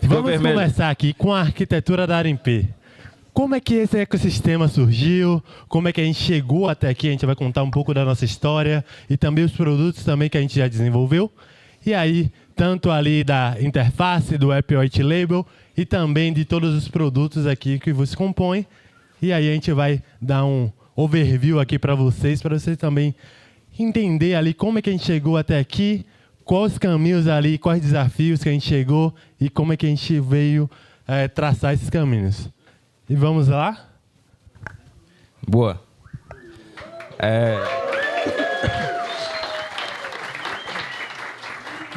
Vamos conversar aqui com a arquitetura da Arimpê. Como é que esse ecossistema surgiu? Como é que a gente chegou até aqui? A gente vai contar um pouco da nossa história e também os produtos também que a gente já desenvolveu. E aí, tanto ali da interface, do App White Label e também de todos os produtos aqui que você compõe. E aí a gente vai dar um overview aqui para vocês também entender ali como é que a gente chegou até aqui, quais caminhos ali, quais desafios que a gente chegou e como é que a gente veio traçar esses caminhos. E vamos lá? Boa.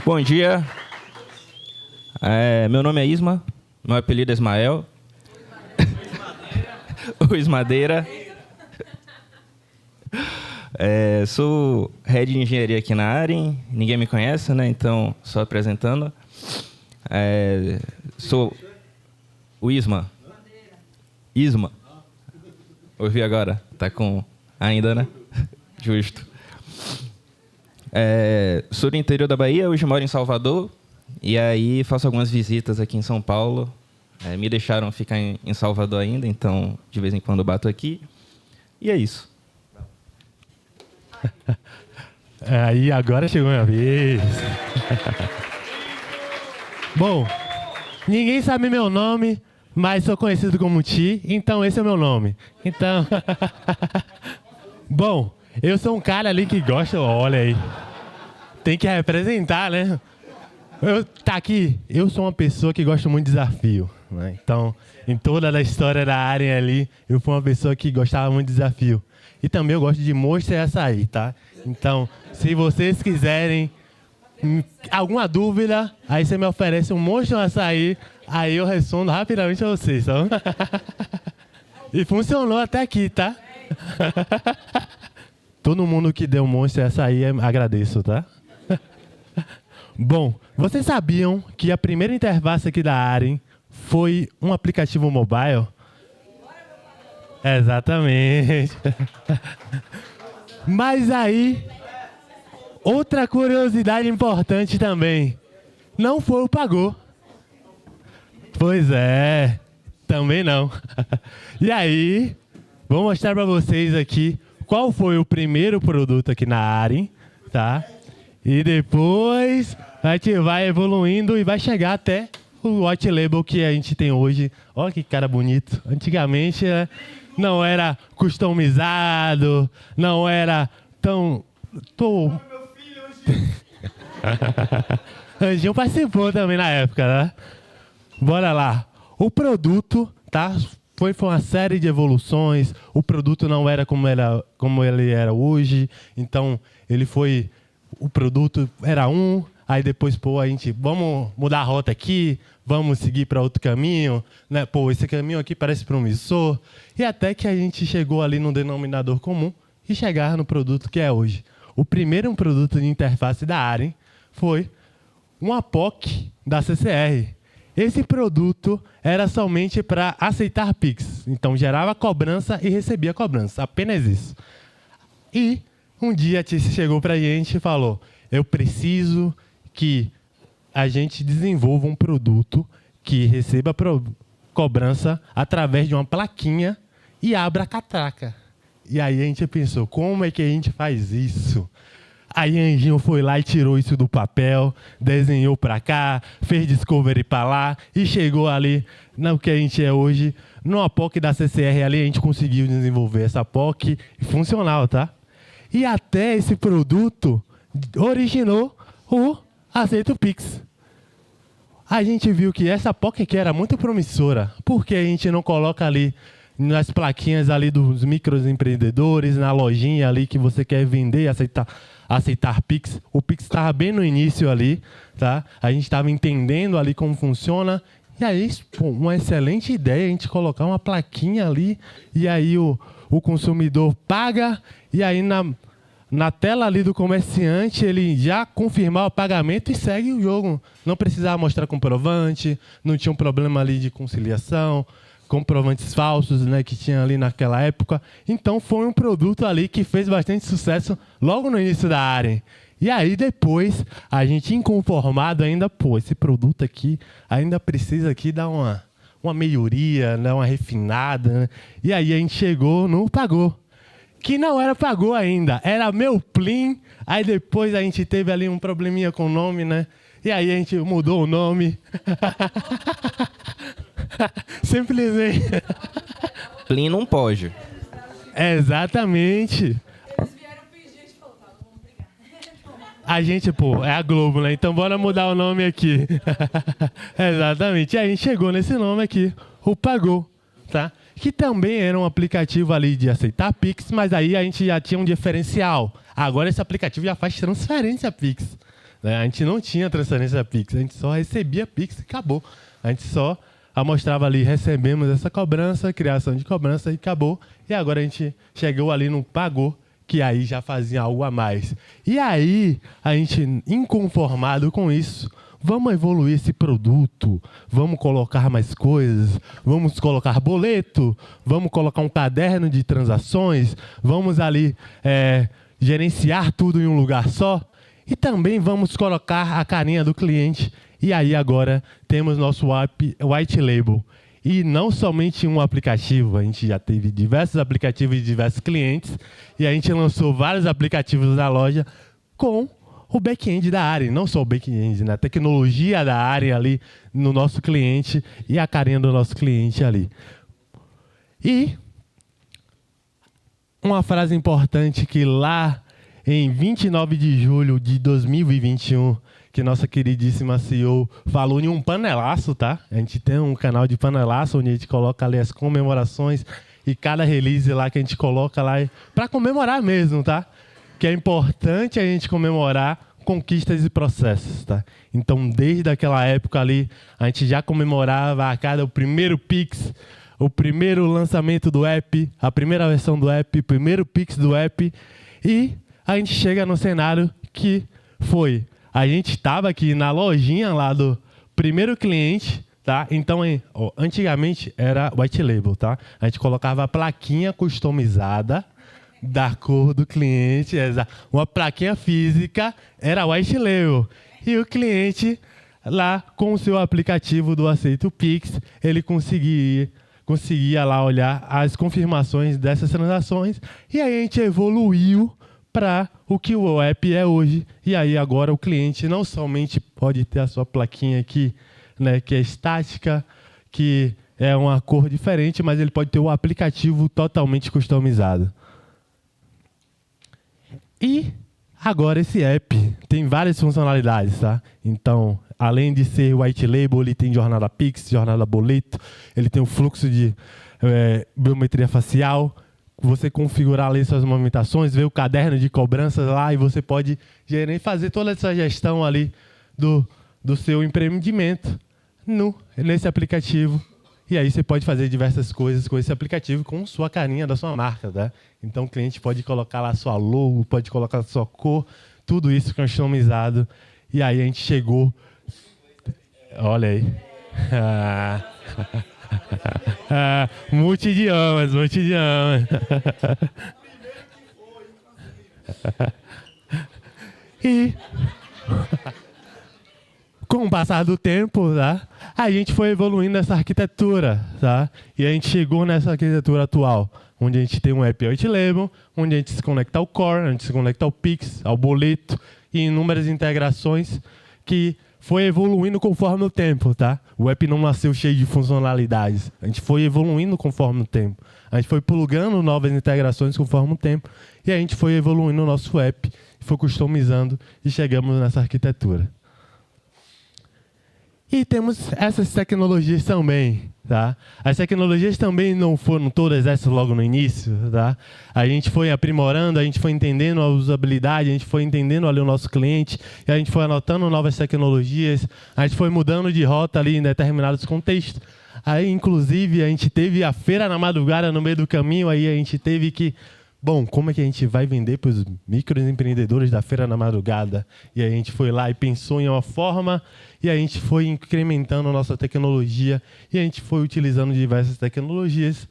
Bom dia. Meu nome é Isma, meu apelido é Ismael. O Ismadeira. Sou head de engenharia aqui na Aren. Ninguém me conhece, né? Então, só apresentando. Sou o Isma. Isma. Ouvi agora. Tá com ainda, né? Justo. Sou do interior da Bahia, hoje moro em Salvador. E aí faço algumas visitas aqui em São Paulo. Me deixaram ficar em Salvador ainda, então de vez em quando bato aqui. E é isso. Aí agora chegou a minha vez. Bom, ninguém sabe meu nome, mas sou conhecido como Ti, então esse é o meu nome. Então, bom, eu sou um cara ali que gosta, olha aí, tem que representar, né? Eu sou uma pessoa que gosta muito de desafio, né? Então, em toda a história da área ali, eu fui uma pessoa que gostava muito de desafio. E também eu gosto de Monster e açaí, tá? Então, se vocês quiserem alguma dúvida, aí você me oferece um Monster e açaí, aí eu respondo rapidamente a vocês, tá? E funcionou até aqui, tá? Todo mundo que deu Monster e açaí, agradeço, tá? Bom, vocês sabiam que a primeira interface aqui da Aren foi um aplicativo mobile? Exatamente. Mas aí, outra curiosidade importante também. Não foi o Pagou. Pois é, também não. E aí, vou mostrar para vocês aqui qual foi o primeiro produto aqui na Aren, tá? E depois a gente vai evoluindo e vai chegar até o White Label que a gente tem hoje. Olha que cara bonito. Antigamente não era customizado, não era tão... Anjinho participou também na época, né? Bora lá. O produto, tá? Foi uma série de evoluções. O produto não era como ele era hoje. Então, o produto era aí depois, a gente, vamos mudar a rota aqui, vamos seguir para outro caminho, né? Esse caminho aqui parece promissor. E até que a gente chegou ali no denominador comum e chegar no produto que é hoje. O primeiro produto de interface da Aren foi um APOC da CCR. Esse produto era somente para aceitar Pix. Então, gerava cobrança e recebia cobrança. Apenas isso. E um dia a Tice chegou para a gente e falou: eu preciso que a gente desenvolva um produto que receba cobrança através de uma plaquinha e abra a catraca. E aí a gente pensou, como é que a gente faz isso? Aí Anjinho foi lá e tirou isso do papel, desenhou para cá, fez discovery para lá e chegou ali no que a gente é hoje. No APOC da CCR ali a gente conseguiu desenvolver essa APOC funcional, tá? E até esse produto originou o Aceito Pix. A gente viu que essa POC aqui era muito promissora. Por que a gente não coloca ali nas plaquinhas ali dos microempreendedores, na lojinha ali que você quer vender e aceitar Pix? O Pix estava bem no início ali, tá? A gente estava entendendo ali como funciona. E aí, uma excelente ideia a gente colocar uma plaquinha ali e aí o consumidor paga e aí na tela ali do comerciante, ele já confirmar o pagamento e segue o jogo. Não precisava mostrar comprovante, não tinha um problema ali de conciliação. comprovantes falsos, né, que tinha ali naquela época. Então foi um produto ali que fez bastante sucesso logo no início da área. E aí depois, a gente inconformado ainda, esse produto aqui ainda precisa aqui dar uma melhoria, né, uma refinada, né? E aí a gente chegou no Pagô, que não era Pagô ainda, era Meu Plim. Aí depois a gente teve ali um probleminha com o nome, né? E aí a gente mudou o nome. Simplesmente. Plim não pode. Exatamente. Eles vieram pedir, a gente falou, tá, vamos brigar. A gente, é a Globo, né? Então bora mudar o nome aqui. Exatamente. E aí a gente chegou nesse nome aqui, o Pagô, tá? Que também era um aplicativo ali de aceitar Pix, mas aí a gente já tinha um diferencial. Agora esse aplicativo já faz transferência Pix. Né? A gente não tinha transferência Pix, a gente só recebia Pix e acabou. A gente só mostrava ali, recebemos essa cobrança, criação de cobrança e acabou. E agora a gente chegou ali no Pagô, que aí já fazia algo a mais. E aí, a gente, inconformado com isso, vamos evoluir esse produto, vamos colocar mais coisas, vamos colocar boleto, vamos colocar um caderno de transações, vamos ali gerenciar tudo em um lugar só e também vamos colocar a carinha do cliente. E aí agora temos nosso app White Label. E não somente um aplicativo, a gente já teve diversos aplicativos de diversos clientes e a gente lançou vários aplicativos na loja com o back-end da área, não só o back-end, né? A tecnologia da área ali no nosso cliente e a carinha do nosso cliente ali. E uma frase importante que lá em 29 de julho de 2021, que nossa queridíssima CEO falou em um panelaço, tá? A gente tem um canal de panelaço onde a gente coloca ali as comemorações e cada release lá que a gente coloca lá para comemorar mesmo, tá? Que é importante a gente comemorar conquistas e processos, tá? Então, desde aquela época ali, a gente já comemorava o primeiro Pix, o primeiro lançamento do app, a primeira versão do app, o primeiro Pix do app, e a gente chega no cenário que foi... A gente estava aqui na lojinha lá do primeiro cliente, tá? Então, antigamente era White Label, tá? A gente colocava a plaquinha customizada da cor do cliente, uma plaquinha física, era White Label. E o cliente, lá com o seu aplicativo do Aceito Pix, ele conseguia lá olhar as confirmações dessas transações. E aí a gente evoluiu para o que o app é hoje. E aí agora o cliente não somente pode ter a sua plaquinha aqui, né, que é estática, que é uma cor diferente, mas ele pode ter o aplicativo totalmente customizado. E agora esse app tem várias funcionalidades, tá? Então, além de ser white label, ele tem jornada Pix, jornada boleto, ele tem o fluxo de biometria facial, você configurar ali suas movimentações, ver o caderno de cobranças lá e você pode fazer toda essa gestão ali do seu empreendimento nesse aplicativo. E aí você pode fazer diversas coisas com esse aplicativo com sua carinha da sua marca, tá? Então o cliente pode colocar lá sua logo, pode colocar sua cor, tudo isso customizado. E aí a gente chegou... Olha aí. Multidiomas. E com o passar do tempo, tá, a gente foi evoluindo essa arquitetura, tá? E a gente chegou nessa arquitetura atual, onde a gente tem um app white label, onde a gente se conecta ao core, a gente se conecta ao Pix, ao boleto e inúmeras integrações que foi evoluindo conforme o tempo, tá? O app não nasceu cheio de funcionalidades. A gente foi evoluindo conforme o tempo. A gente foi plugando novas integrações conforme o tempo e a gente foi evoluindo o nosso app, foi customizando e chegamos nessa arquitetura. E temos essas tecnologias também, tá? As tecnologias também não foram todas essas logo no início, tá? A gente foi aprimorando, a gente foi entendendo a usabilidade, a gente foi entendendo ali o nosso cliente, e a gente foi anotando novas tecnologias, a gente foi mudando de rota ali em determinados contextos. Aí, inclusive, a gente teve a feira na madrugada no meio do caminho, aí a gente teve que bom, como é que a gente vai vender para os microempreendedores da Feira da Madrugada? E aí a gente foi lá e pensou em uma forma, e a gente foi incrementando a nossa tecnologia, e a gente foi utilizando diversas tecnologias,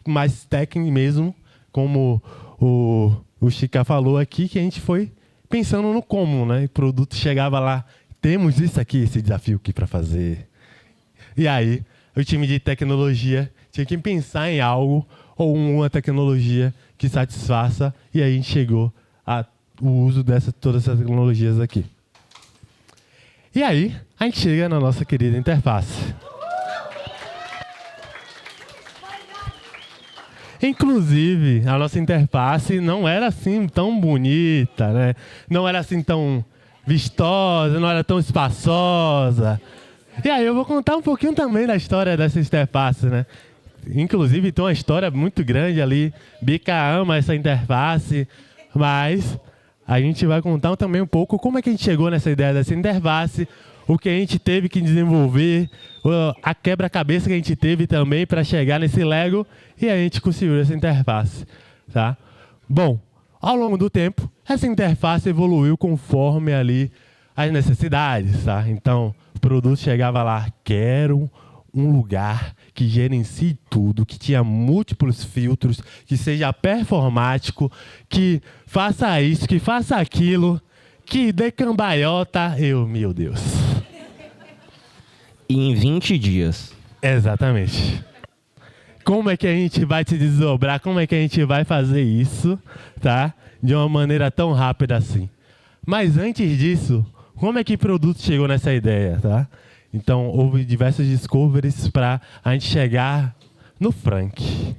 mais técnicas mesmo, como o Chica falou aqui, que a gente foi pensando no como, né? O produto chegava lá, temos isso aqui, esse desafio aqui para fazer. E aí, o time de tecnologia tinha que pensar em algo ou uma tecnologia que satisfaça, e aí a gente chegou ao uso dessas todas essas tecnologias aqui. E aí, a gente chega na nossa querida interface. Inclusive, a nossa interface não era assim tão bonita, né? Não era assim tão vistosa, não era tão espaçosa. E aí eu vou contar um pouquinho também da história dessa interface, né? Inclusive tem uma história muito grande ali. Bica ama essa interface, mas a gente vai contar também um pouco como é que a gente chegou nessa ideia dessa interface, o que a gente teve que desenvolver, a quebra-cabeça que a gente teve também para chegar nesse Lego, e a gente conseguiu essa interface, tá? Bom, ao longo do tempo, essa interface evoluiu conforme ali as necessidades, tá? Então, o produto chegava lá, quero um lugar que gerencie tudo, que tinha múltiplos filtros, que seja performático, que faça isso, que faça aquilo, que dê cambalhota. Meu Deus. E em 20 dias. Exatamente. Como é que a gente vai se desdobrar? Como é que a gente vai fazer isso, tá? De uma maneira tão rápida assim. Mas antes disso, como é que o produto chegou nessa ideia, tá? Então, houve diversos discoveries para a gente chegar no Frank.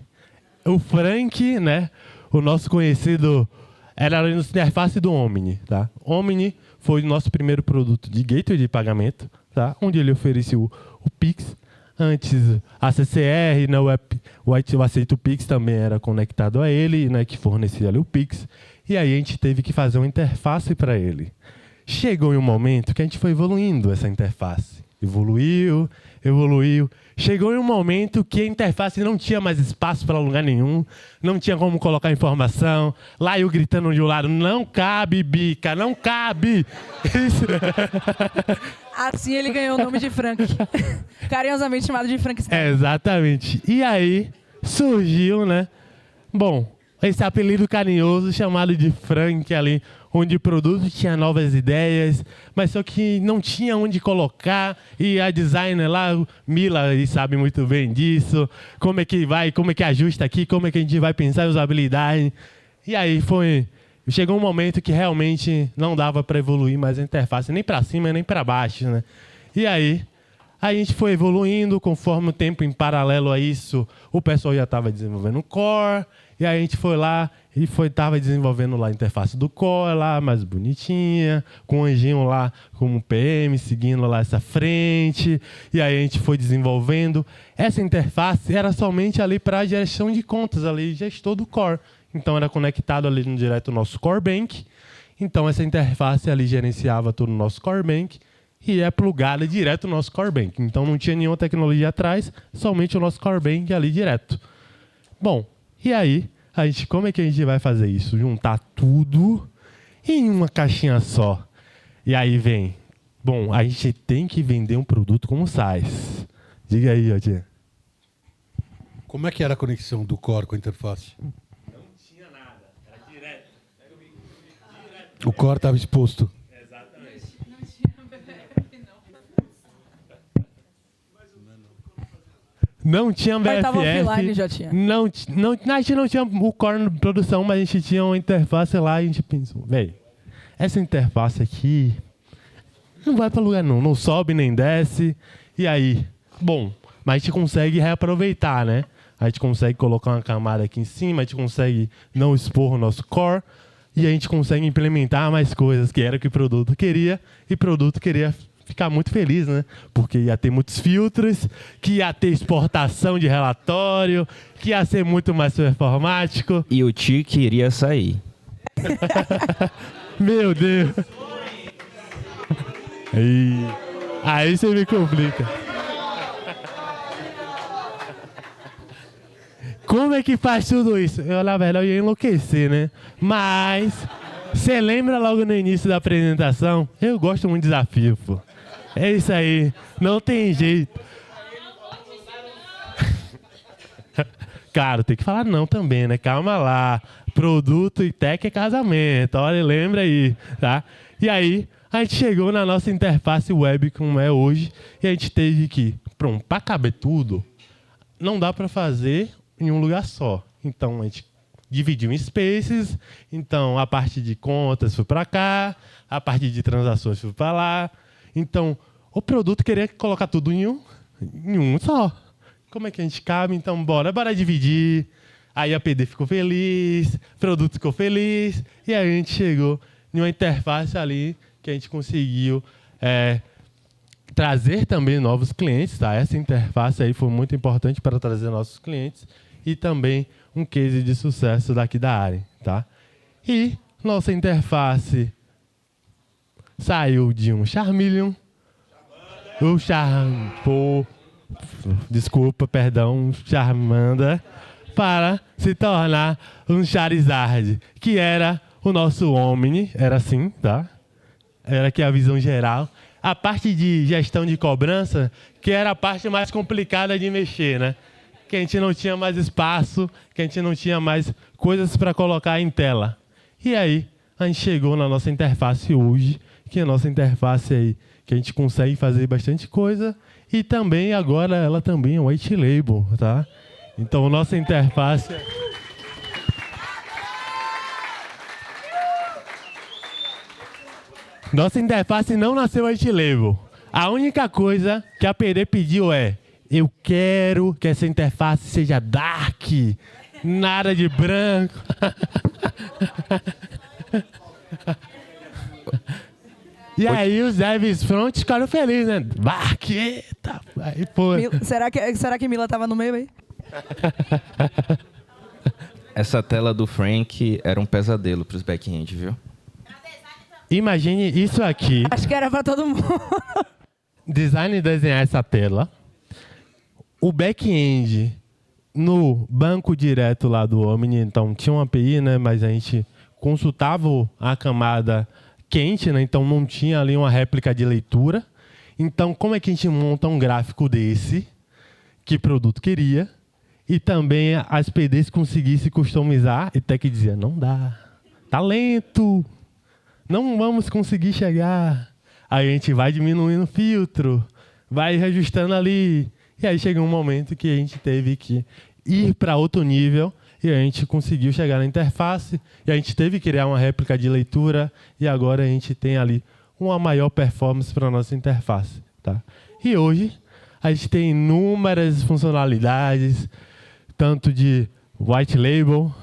O Frank, né? O nosso conhecido era a interface do Omni, tá? Omni foi o nosso primeiro produto de gateway de pagamento, tá? Onde ele oferecia o Pix. Antes, a CCR, né, o Aceito Pix também era conectado a ele, né, que fornecia ali o Pix. E aí a gente teve que fazer uma interface para ele. Chegou em um momento que a gente foi evoluindo essa interface. Evoluiu. Chegou em um momento que a interface não tinha mais espaço para lugar nenhum, não tinha como colocar informação. Lá eu gritando de um lado, não cabe, Bica, não cabe. Assim ele ganhou o nome de Frank. Carinhosamente chamado de Frankenstein. Exatamente. E aí surgiu, né? Bom, esse apelido carinhoso chamado de Frank ali, onde o produto tinha novas ideias, mas só que não tinha onde colocar, e a designer lá, Mila, sabe muito bem disso, como é que ajusta aqui, como é que a gente vai pensar em usabilidade. E aí chegou um momento que realmente não dava para evoluir mais a interface, nem para cima, nem para baixo, né? E aí a gente foi evoluindo, conforme o tempo em paralelo a isso, o pessoal já estava desenvolvendo o Core, e aí a gente foi lá e estava desenvolvendo lá a interface do Core, lá mais bonitinha, com o anjinho lá como PM, seguindo lá essa frente. E aí a gente foi desenvolvendo. Essa interface era somente ali para a gestão de contas, ali, gestor do Core. Então era conectado ali no direto ao nosso Core Bank. Então essa interface ali gerenciava todo o nosso Core Bank e é plugada direto no nosso Core Bank. Então não tinha nenhuma tecnologia atrás, somente o nosso Core Bank ali direto. Bom, e aí, como é que a gente vai fazer isso? Juntar tudo em uma caixinha só. E aí vem, bom, a gente tem que vender um produto como SaaS. Diga aí, Otinha. Como é que era a conexão do Core com a interface? Não tinha nada, era direto. O Core estava exposto. Exatamente. Não tinha BBF, não. Não tinha Mas BFF. tava offline, já tinha. A gente não tinha o Core na produção, mas a gente tinha uma interface lá e a gente pensou, velho, essa interface aqui não vai para lugar não sobe nem desce. E aí, bom, mas a gente consegue reaproveitar, né? A gente consegue colocar uma camada aqui em cima, a gente consegue não expor o nosso Core e a gente consegue implementar mais coisas, que era o que o produto queria, e o produto queria ficar muito feliz, né? Porque ia ter muitos filtros, que ia ter exportação de relatório, que ia ser muito mais performático. E o tique iria sair. Meu Deus. Aí você me complica. como é que faz tudo isso? Eu, na verdade, eu ia enlouquecer, né? Mas, você lembra logo no início da apresentação? Eu gosto muito de desafio, pô. É isso aí, não tem jeito. Cara, tem que falar não também, né? Calma lá. Produto e tech é casamento. Olha, lembra aí, tá? E aí, a gente chegou na nossa interface web, como é hoje, e a gente teve que, pronto, para caber tudo, não dá para fazer em um lugar só. Então, a gente dividiu em spaces. Então, a parte de contas foi para cá, a parte de transações foi para lá. Então, o produto queria colocar tudo em um só. Como é que a gente cabe? Então, bora dividir. Aí a PD ficou feliz, o produto ficou feliz, e aí a gente chegou em uma interface ali que a gente conseguiu trazer também novos clientes. Tá? Essa interface aí foi muito importante para trazer nossos clientes e também um case de sucesso daqui da área. Tá? E nossa interface saiu de um Charmeleon, Charmander, para se tornar um Charizard, que era o nosso Omni, era assim, tá? Era aqui a visão geral. A parte de gestão de cobrança, que era a parte mais complicada de mexer, né? Que a gente não tinha mais espaço, que a gente não tinha mais coisas para colocar em tela. E aí, a gente chegou na nossa interface hoje, que é a nossa interface aí, que a gente consegue fazer bastante coisa, e também agora ela também é white label, tá? Então, nossa interface... Nossa interface não nasceu white label. A única coisa que a PD pediu é: eu quero que essa interface seja dark, nada de branco. E aí os devs front ficaram felizes, né? Dark, eita! Aí, pô. Será que Mila tava no meio aí? Essa tela do Frank era um pesadelo pros back-end, viu? Imagine isso aqui. Acho que era pra todo mundo. Design desenhar essa tela. O back-end no banco direto lá do Omni, então tinha uma API, né? Mas a gente consultava a camada quente, né? Então não tinha ali uma réplica de leitura. Então, como é que a gente monta um gráfico desse? Que produto queria? E também as PDs conseguissem customizar. E até que dizia, não dá. Tá lento. Não vamos conseguir chegar. Aí a gente vai diminuindo o filtro, vai reajustando ali. E aí chegou um momento que a gente teve que ir para outro nível e a gente conseguiu chegar na interface. E a gente teve que criar uma réplica de leitura e agora a gente tem ali uma maior performance para a nossa interface. Tá? E hoje a gente tem inúmeras funcionalidades, tanto de white label,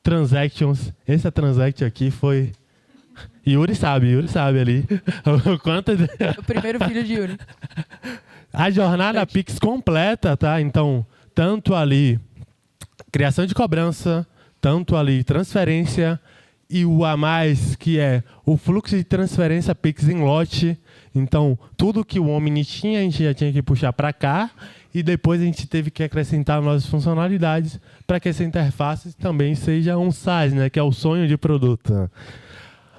transactions. Essa transaction aqui foi... Yuri sabe ali. O quanto... O primeiro filho de Yuri. A jornada Pix completa, tá? Então, tanto ali criação de cobrança, tanto ali transferência e o a mais, que é o fluxo de transferência Pix em lote. Então, tudo que o Omni tinha, a gente já tinha que puxar para cá e depois a gente teve que acrescentar novas funcionalidades para que essa interface também seja um SaaS, né? Que é o sonho de produto.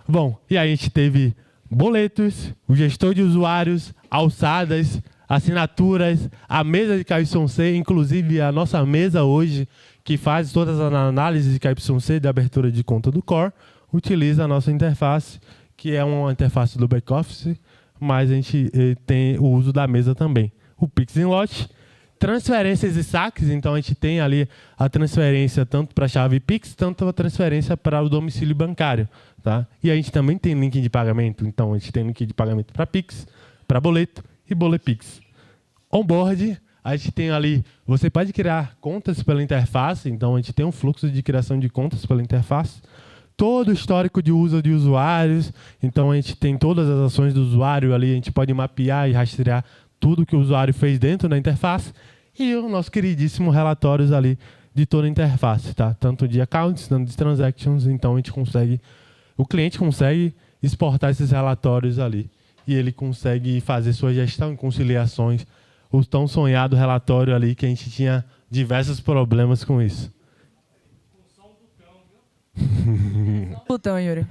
Bom, e aí a gente teve boletos, o gestor de usuários, alçadas, assinaturas, a mesa de KYC, inclusive a nossa mesa hoje, que faz todas as análises de KYC de abertura de conta do Core, utiliza a nossa interface, que é uma interface do back-office, mas a gente tem o uso da mesa também. O Pix em Lote, transferências e saques, então a gente tem ali a transferência tanto para a chave Pix, tanto a transferência para o domicílio bancário. Tá? E a gente também tem link de pagamento, então a gente tem link de pagamento para Pix, para boleto e Bolepix. Onboard, a gente tem ali, você pode criar contas pela interface, então a gente tem um fluxo de criação de contas pela interface, todo o histórico de uso de usuários, então a gente tem todas as ações do usuário ali, a gente pode mapear e rastrear tudo que o usuário fez dentro da interface e o nosso queridíssimo relatórios ali de toda a interface, tá? Tanto de accounts, tanto de transactions, então a gente consegue... O cliente consegue exportar esses relatórios ali e ele consegue fazer sua gestão e conciliações. O tão sonhado relatório ali que a gente tinha diversos problemas com isso. Botão, Yuri.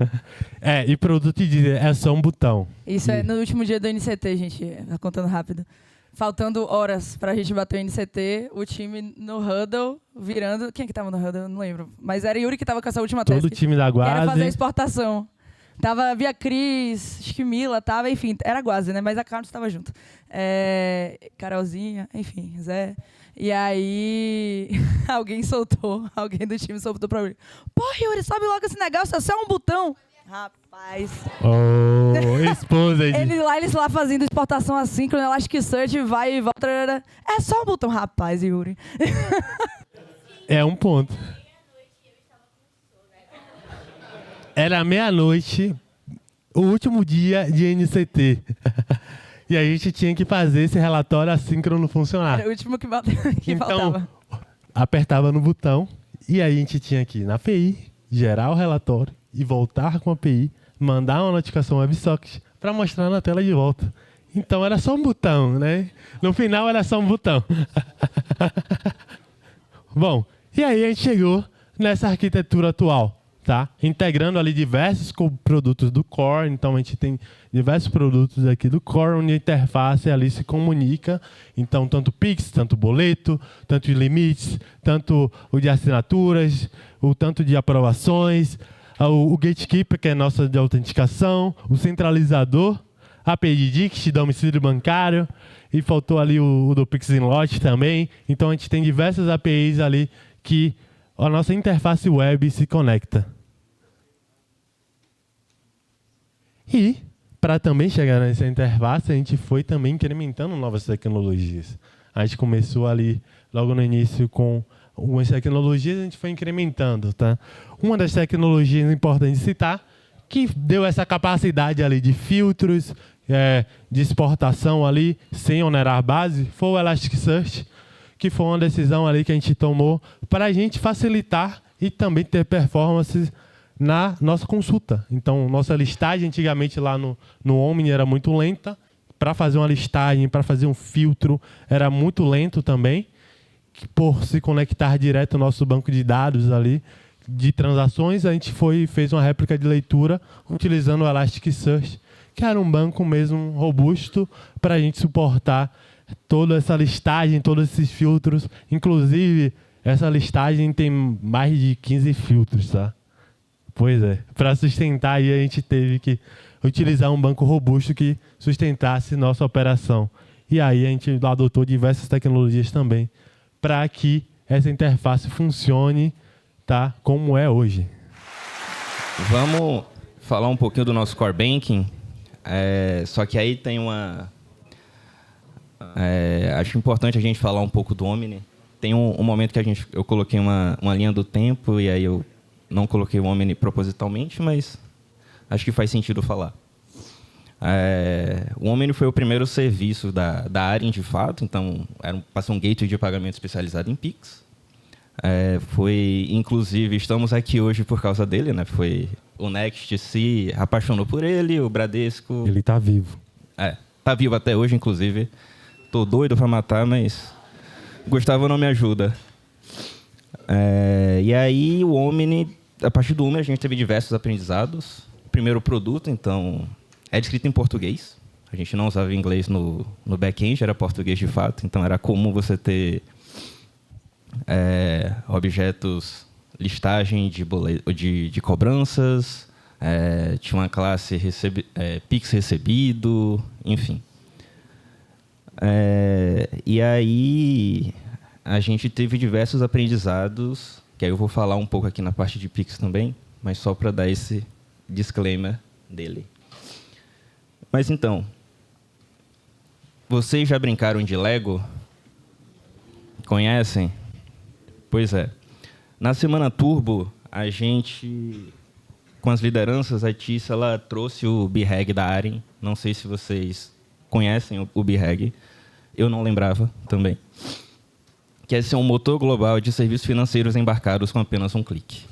E produto de diesel é só um botão. Isso é no último dia do NCT, gente. Tá contando rápido. Faltando horas pra gente bater o NCT, o time no huddle virando... Quem é que tava no huddle? Eu não lembro. Mas era Yuri que tava com essa última task. Todo o time da Que era fazer a Guase. exportação. Tava Via Cris, acho que Mila, tava, enfim, era Guase, né? Mas a Carlos estava junto. Carolzinha, enfim, Zé. E aí, alguém do time soltou pra Yuri. Pô, Yuri, sobe logo esse negócio, é só um botão. Rapaz. Exposed. Eles lá fazendo exportação assíncrona, Elasticsearch, vai e volta. É só um botão, rapaz, Yuri. É um ponto. Era meia-noite, o último dia de NCT. E a gente tinha que fazer esse relatório assíncrono funcionar. Era o último que Então, faltava. apertava no botão e aí a gente tinha que ir na API, gerar o relatório e voltar com a API, mandar uma notificação WebSocket para mostrar na tela de volta. Então era só um botão, né? No final era só um botão. Bom, e aí a gente chegou nessa arquitetura atual, tá? Integrando ali diversos produtos do Core. Então a gente tem diversos produtos aqui do Core, onde a interface ali se comunica. Então tanto Pix, tanto boleto, tanto de limites, tanto o de assinaturas, o tanto de aprovações, o Gatekeeper, que é nossa de autenticação, o centralizador, a API de Dix, domicílio bancário, e faltou ali o do Pix Inlot também. Então a gente tem diversas APIs ali que a nossa interface web se conecta. E, para também chegar nessa interface, a gente foi também incrementando novas tecnologias. A gente começou ali, logo no início, com algumas tecnologias, a gente foi incrementando, tá? Uma das tecnologias importantes de citar, que deu essa capacidade ali de filtros, de exportação ali, sem onerar base, foi o Elasticsearch, que foi uma decisão ali que a gente tomou para a gente facilitar e também ter performances na nossa consulta. Então, nossa listagem antigamente lá no Omni era muito lenta. Para fazer uma listagem, para fazer um filtro, era muito lento também. Por se conectar direto ao nosso banco de dados ali, de transações, a gente fez uma réplica de leitura utilizando o Elasticsearch, que era um banco mesmo robusto para a gente suportar toda essa listagem, todos esses filtros. Inclusive, essa listagem tem mais de 15 filtros, tá? Pois é. Para sustentar, aí a gente teve que utilizar um banco robusto que sustentasse nossa operação. E aí a gente adotou diversas tecnologias também para que essa interface funcione, tá, como é hoje. Vamos falar um pouquinho do nosso Core Banking. Só que aí tem uma... acho importante a gente falar um pouco do Omni. Tem um momento que eu coloquei uma linha do tempo e aí eu não coloquei o Omni propositalmente, mas acho que faz sentido falar. O Omni foi o primeiro serviço da Arin, de fato. Então, passou um gateway de pagamento especializado em Pix. Inclusive, estamos aqui hoje por causa dele, né? O Next se apaixonou por ele, o Bradesco... Ele está vivo. Tá vivo até hoje, inclusive. Tô doido para matar, mas Gustavo não me ajuda. E aí, o Omni, a partir do Omni, a gente teve diversos aprendizados. Primeiro, o produto, então, é escrito em português. A gente não usava inglês no back-end, era português de fato. Então, era comum você ter objetos, listagem de cobranças, tinha uma classe Pix recebido, enfim. E aí, a gente teve diversos aprendizados, que aí eu vou falar um pouco aqui na parte de Pix também, mas só para dar esse disclaimer dele. Mas então, vocês já brincaram de Lego? Conhecem? Pois é. Na Semana Turbo, a gente, com as lideranças, a Tícia, ela trouxe o BHAG da Arin. Não sei se vocês conhecem o BHAG. Eu não lembrava também. Que é ser um motor global de serviços financeiros embarcados com apenas um clique.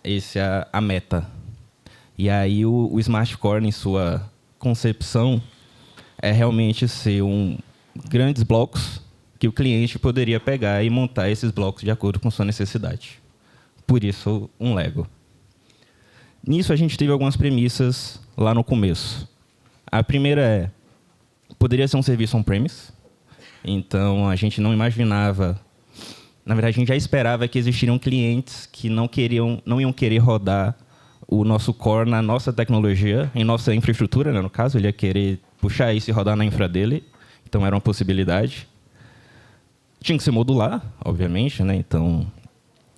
Essa é a meta. E aí o Smart Core, em sua concepção, é realmente ser grandes blocos que o cliente poderia pegar e montar esses blocos de acordo com sua necessidade. Por isso, um Lego. Nisso, a gente teve algumas premissas lá no começo. A primeira é, poderia ser um serviço on-premise. Então, a gente não imaginava... Na verdade, a gente já esperava que existiriam clientes que não iam querer rodar o nosso core na nossa tecnologia, em nossa infraestrutura, né, no caso. Ele ia querer puxar isso e rodar na infra dele. Então, era uma possibilidade. Tinha que ser modular, obviamente, né? Então,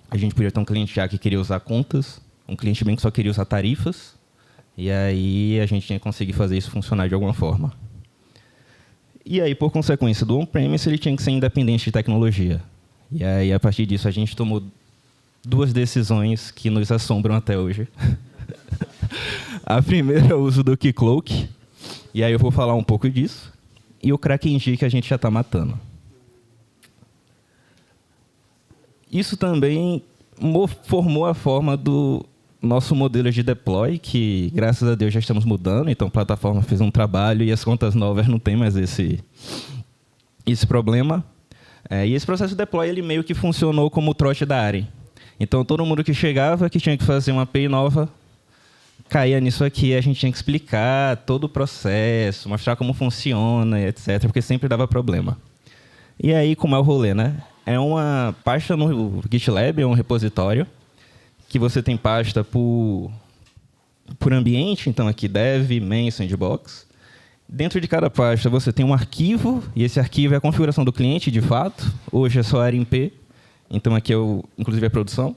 a gente podia ter um cliente já que queria usar contas, um cliente bem que só queria usar tarifas, e aí a gente tinha que conseguir fazer isso funcionar de alguma forma. E aí, por consequência do on-premise, ele tinha que ser independente de tecnologia. E aí, a partir disso, a gente tomou 2 decisões que nos assombram até hoje. A primeira é o uso do Keycloak, e aí eu vou falar um pouco disso, e o KrakenG que a gente já está matando. Isso também formou a forma do nosso modelo de deploy, que, graças a Deus, já estamos mudando. Então, a plataforma fez um trabalho e as contas novas não tem mais esse problema. E esse processo de deploy, ele meio que funcionou como o trote da ARI. Então, todo mundo que chegava, que tinha que fazer uma API nova, caía nisso aqui. A gente tinha que explicar todo o processo, mostrar como funciona, etc., porque sempre dava problema. E aí, como é o rolê, né? É uma pasta no GitLab, é um repositório, que você tem pasta por ambiente, então aqui dev, main, sandbox. Dentro de cada pasta você tem um arquivo, e esse arquivo é a configuração do cliente, de fato. Hoje é só ARIMP, então aqui é inclusive a produção.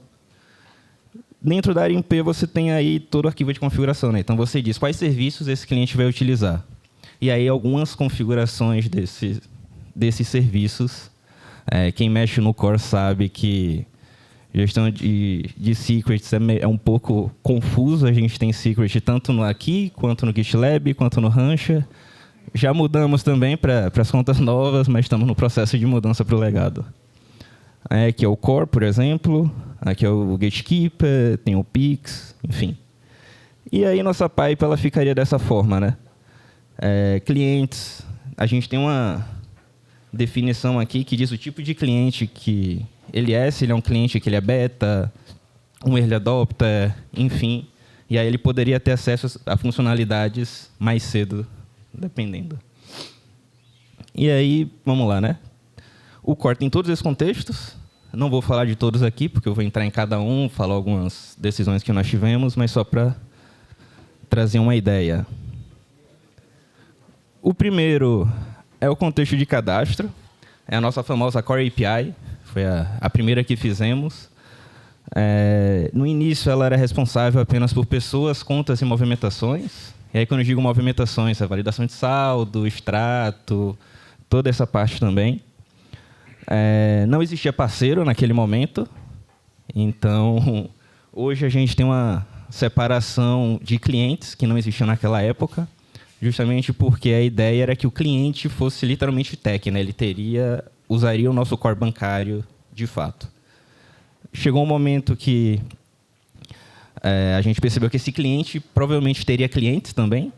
Dentro da ARIMP você tem aí todo o arquivo de configuração, né? Então você diz quais serviços esse cliente vai utilizar. E aí algumas configurações desses serviços. Quem mexe no core sabe que gestão de secrets é um pouco confuso. A gente tem secret tanto no aqui, quanto no GitLab, quanto no Rancher. Já mudamos também para as contas novas, mas estamos no processo de mudança para o legado. Aqui é o core, por exemplo. Aqui é o gatekeeper, tem o Pix, enfim. E aí nossa pipe ela ficaria dessa forma, né? Clientes, a gente tem uma definição aqui que diz o tipo de cliente que ele é, se ele é um cliente que ele é beta, um early adopter, enfim. E aí ele poderia ter acesso a funcionalidades mais cedo, dependendo. E aí, vamos lá, né? O core tem todos esses contextos. Não vou falar de todos aqui, porque eu vou entrar em cada um, falar algumas decisões que nós tivemos, mas só para trazer uma ideia. O primeiro é o contexto de cadastro. É a nossa famosa Core API. Foi a primeira que fizemos. No início, ela era responsável apenas por pessoas, contas e movimentações. E aí, quando eu digo movimentações, é validação de saldo, extrato, toda essa parte também. Não existia parceiro naquele momento. Então, hoje a gente tem uma separação de clientes que não existia naquela época. Justamente porque a ideia era que o cliente fosse literalmente tech, né? Ele usaria o nosso core bancário de fato. Chegou um momento que a gente percebeu que esse cliente provavelmente teria clientes também,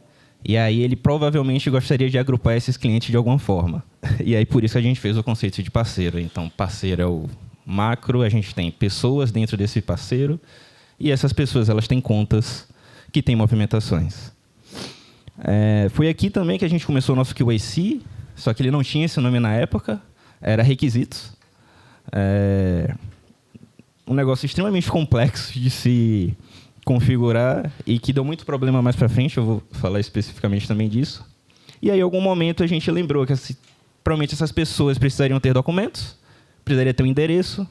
e aí ele provavelmente gostaria de agrupar esses clientes de alguma forma. E aí por isso a gente fez o conceito de parceiro. Então, parceiro é o macro, a gente tem pessoas dentro desse parceiro, e essas pessoas elas têm contas que têm movimentações. Foi aqui também que a gente começou o nosso QAC, só que ele não tinha esse nome na época, era requisitos. Um negócio extremamente complexo de se configurar e que deu muito problema mais para frente, eu vou falar especificamente também disso. E aí, em algum momento, a gente lembrou que provavelmente essas pessoas precisariam ter documentos, precisaria ter um endereço,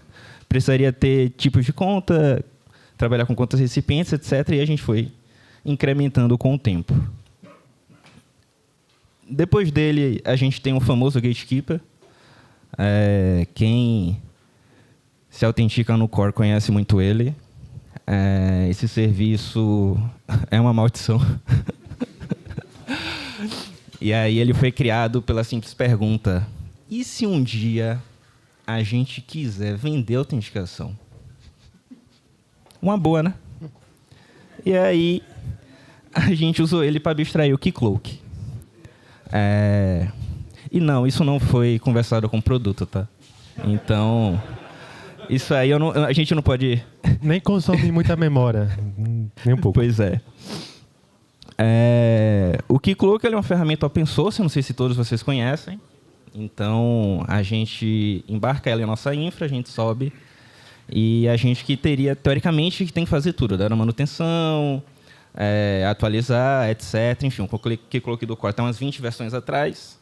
precisaria ter tipos de conta, trabalhar com contas recipientes, etc. E a gente foi incrementando com o tempo. Depois dele, a gente tem o famoso Gatekeeper. Quem se autentica no core conhece muito ele. Esse serviço é uma maldição. E aí ele foi criado pela simples pergunta: e se um dia a gente quiser vender autenticação? Uma boa, né? E aí a gente usou ele para abstrair o Keycloak. E não, isso não foi conversado com o produto, tá? Então, isso aí a gente não pode... Nem consome muita memória, nem um pouco. Pois é. O Keycloak é uma ferramenta open source, não sei se todos vocês conhecem. Então, a gente embarca ela em nossa infra, a gente sobe. E a gente que teria, teoricamente, que tem que fazer tudo. Dar manutenção, atualizar, etc. Enfim, o Keycloak do Core tem umas 20 versões atrás.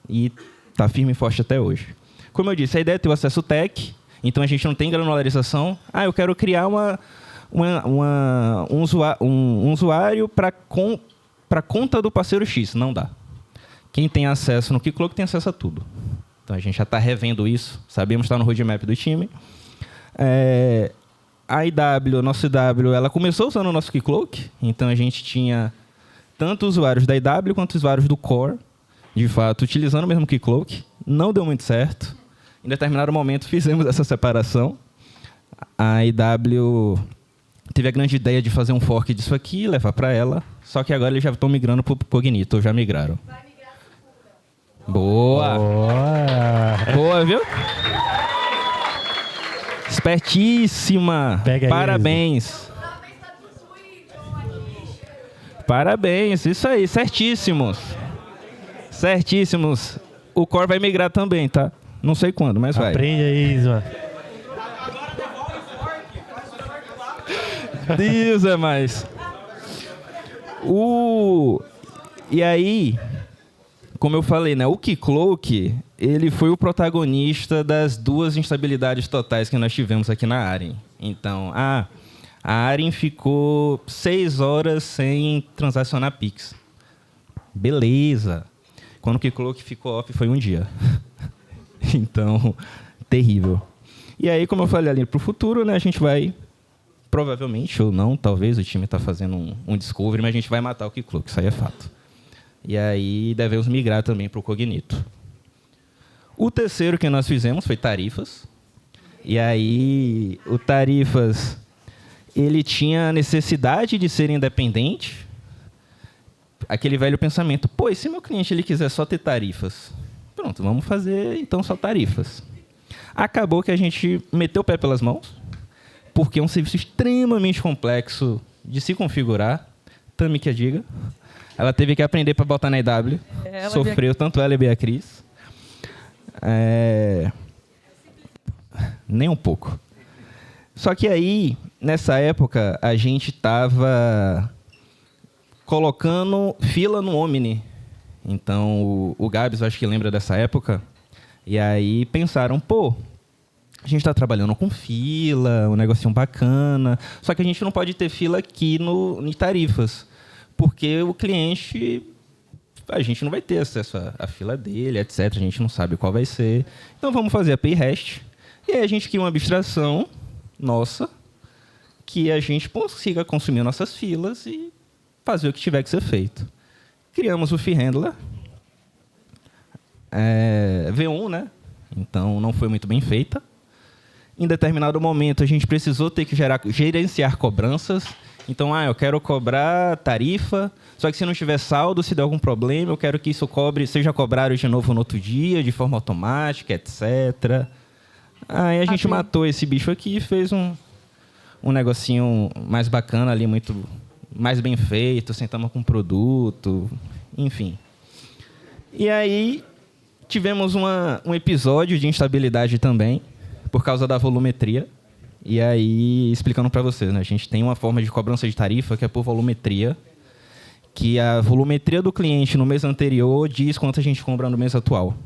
E está firme e forte até hoje. Como eu disse, a ideia é ter o acesso tech. Então, a gente não tem granularização. Eu quero criar um usuário para conta do parceiro X. Não dá. Quem tem acesso no Keycloak tem acesso a tudo. Então, a gente já está revendo isso. Sabemos que está no roadmap do time. A IW, nossa IW, ela começou usando o nosso Keycloak. Então, a gente tinha tanto usuários da IW quanto usuários do Core, de fato, utilizando o mesmo Keycloak. Não deu muito certo. Em determinado momento, fizemos essa separação. A IW teve a grande ideia de fazer um fork disso aqui e levar para ela. Só que agora eles já estão migrando para o Cognito, ou já migraram. Boa! Boa, viu? Espertíssima! Pega aí, parabéns! Parabéns, isso aí, certíssimos! Certíssimos! O Core vai migrar também, tá? Não sei quando, mas vai. Aprende aí, Isma. Deus é mais. E aí, como eu falei, né? O Keycloak, ele foi o protagonista das duas instabilidades totais que nós tivemos aqui na Aren. Então, a Aren ficou 6 horas sem transacionar Pix. Beleza. Quando o Keycloak ficou off, foi um dia. Então, terrível. E aí, como eu falei ali para o futuro, né? A gente vai, provavelmente, ou não, talvez, o time está fazendo um discovery, mas a gente vai matar o Keycloak, isso aí é fato. E aí devemos migrar também para o Cognito. O terceiro que nós fizemos foi tarifas. E aí o tarifas, ele tinha a necessidade de ser independente. Aquele velho pensamento, e se meu cliente ele quiser só ter tarifas? Pronto, vamos fazer então só tarifas. Acabou que a gente meteu o pé pelas mãos, porque é um serviço extremamente complexo de se configurar. Tami que a diga. Ela teve que aprender para botar na IW. Sofreu tanto ela e a Beatriz. Nem um pouco. Só que aí, nessa época, a gente estava colocando fila no Omni. Então, o Gabs, eu acho que lembra dessa época. E aí pensaram, a gente está trabalhando com fila, um negocinho bacana. Só que a gente não pode ter fila aqui em tarifas. Porque o cliente, a gente não vai ter acesso à fila dele, etc. A gente não sabe qual vai ser. Então, vamos fazer a PayRest. E aí a gente cria uma abstração nossa que a gente consiga consumir nossas filas e fazer o que tiver que ser feito. Criamos o Fee Handler. V1, né? Então, não foi muito bem feita. Em determinado momento, a gente precisou ter que gerenciar cobranças. Então, eu quero cobrar tarifa, só que se não tiver saldo, se der algum problema, eu quero que isso seja cobrado de novo no outro dia, de forma automática, etc. Aí a gente matou esse bicho aqui e fez um negocinho mais bacana ali, muito mais bem feito, sentamos com produto, enfim. E aí tivemos um episódio de instabilidade também, por causa da volumetria. E aí, explicando para vocês, né? A gente tem uma forma de cobrança de tarifa que é por volumetria, que a volumetria do cliente no mês anterior diz quanto a gente cobra no mês atual.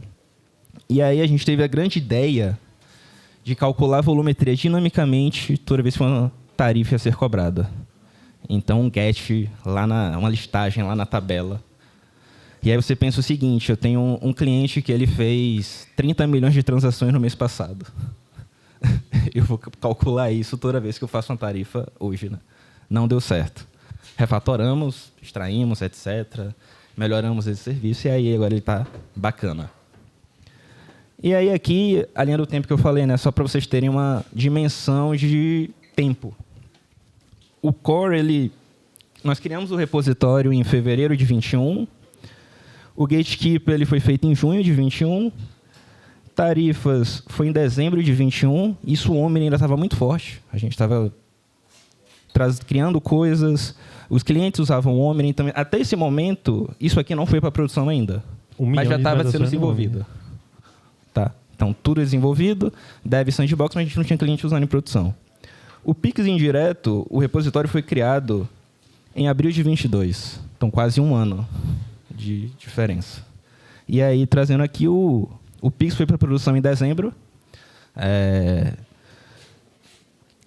E aí a gente teve a grande ideia de calcular a volumetria dinamicamente toda vez que uma tarifa ia ser cobrada. Então, um get, uma listagem lá na tabela. E aí você pensa o seguinte, eu tenho um cliente que ele fez 30 milhões de transações no mês passado. Eu vou calcular isso toda vez que eu faço uma tarifa hoje, né? Não deu certo. Refatoramos, extraímos, etc. Melhoramos esse serviço e aí agora ele está bacana. E aí aqui, a linha do tempo que eu falei, né? Só para vocês terem uma dimensão de tempo. O Core, nós criamos o repositório em fevereiro de 21. O Gatekeeper ele foi feito em junho de 21. Tarifas foi em dezembro de 21. Isso o Omni ainda estava muito forte. A gente estava criando coisas. Os clientes usavam o Omni. Então, até esse momento, isso aqui não foi para produção ainda. Mas já estava sendo desenvolvido. Tá. Então, tudo é desenvolvido, dev sandbox, mas a gente não tinha cliente usando em produção. O Pix indireto, o repositório foi criado em abril de 22. Então, quase um ano de diferença. E aí, trazendo aqui, o Pix foi para produção em dezembro.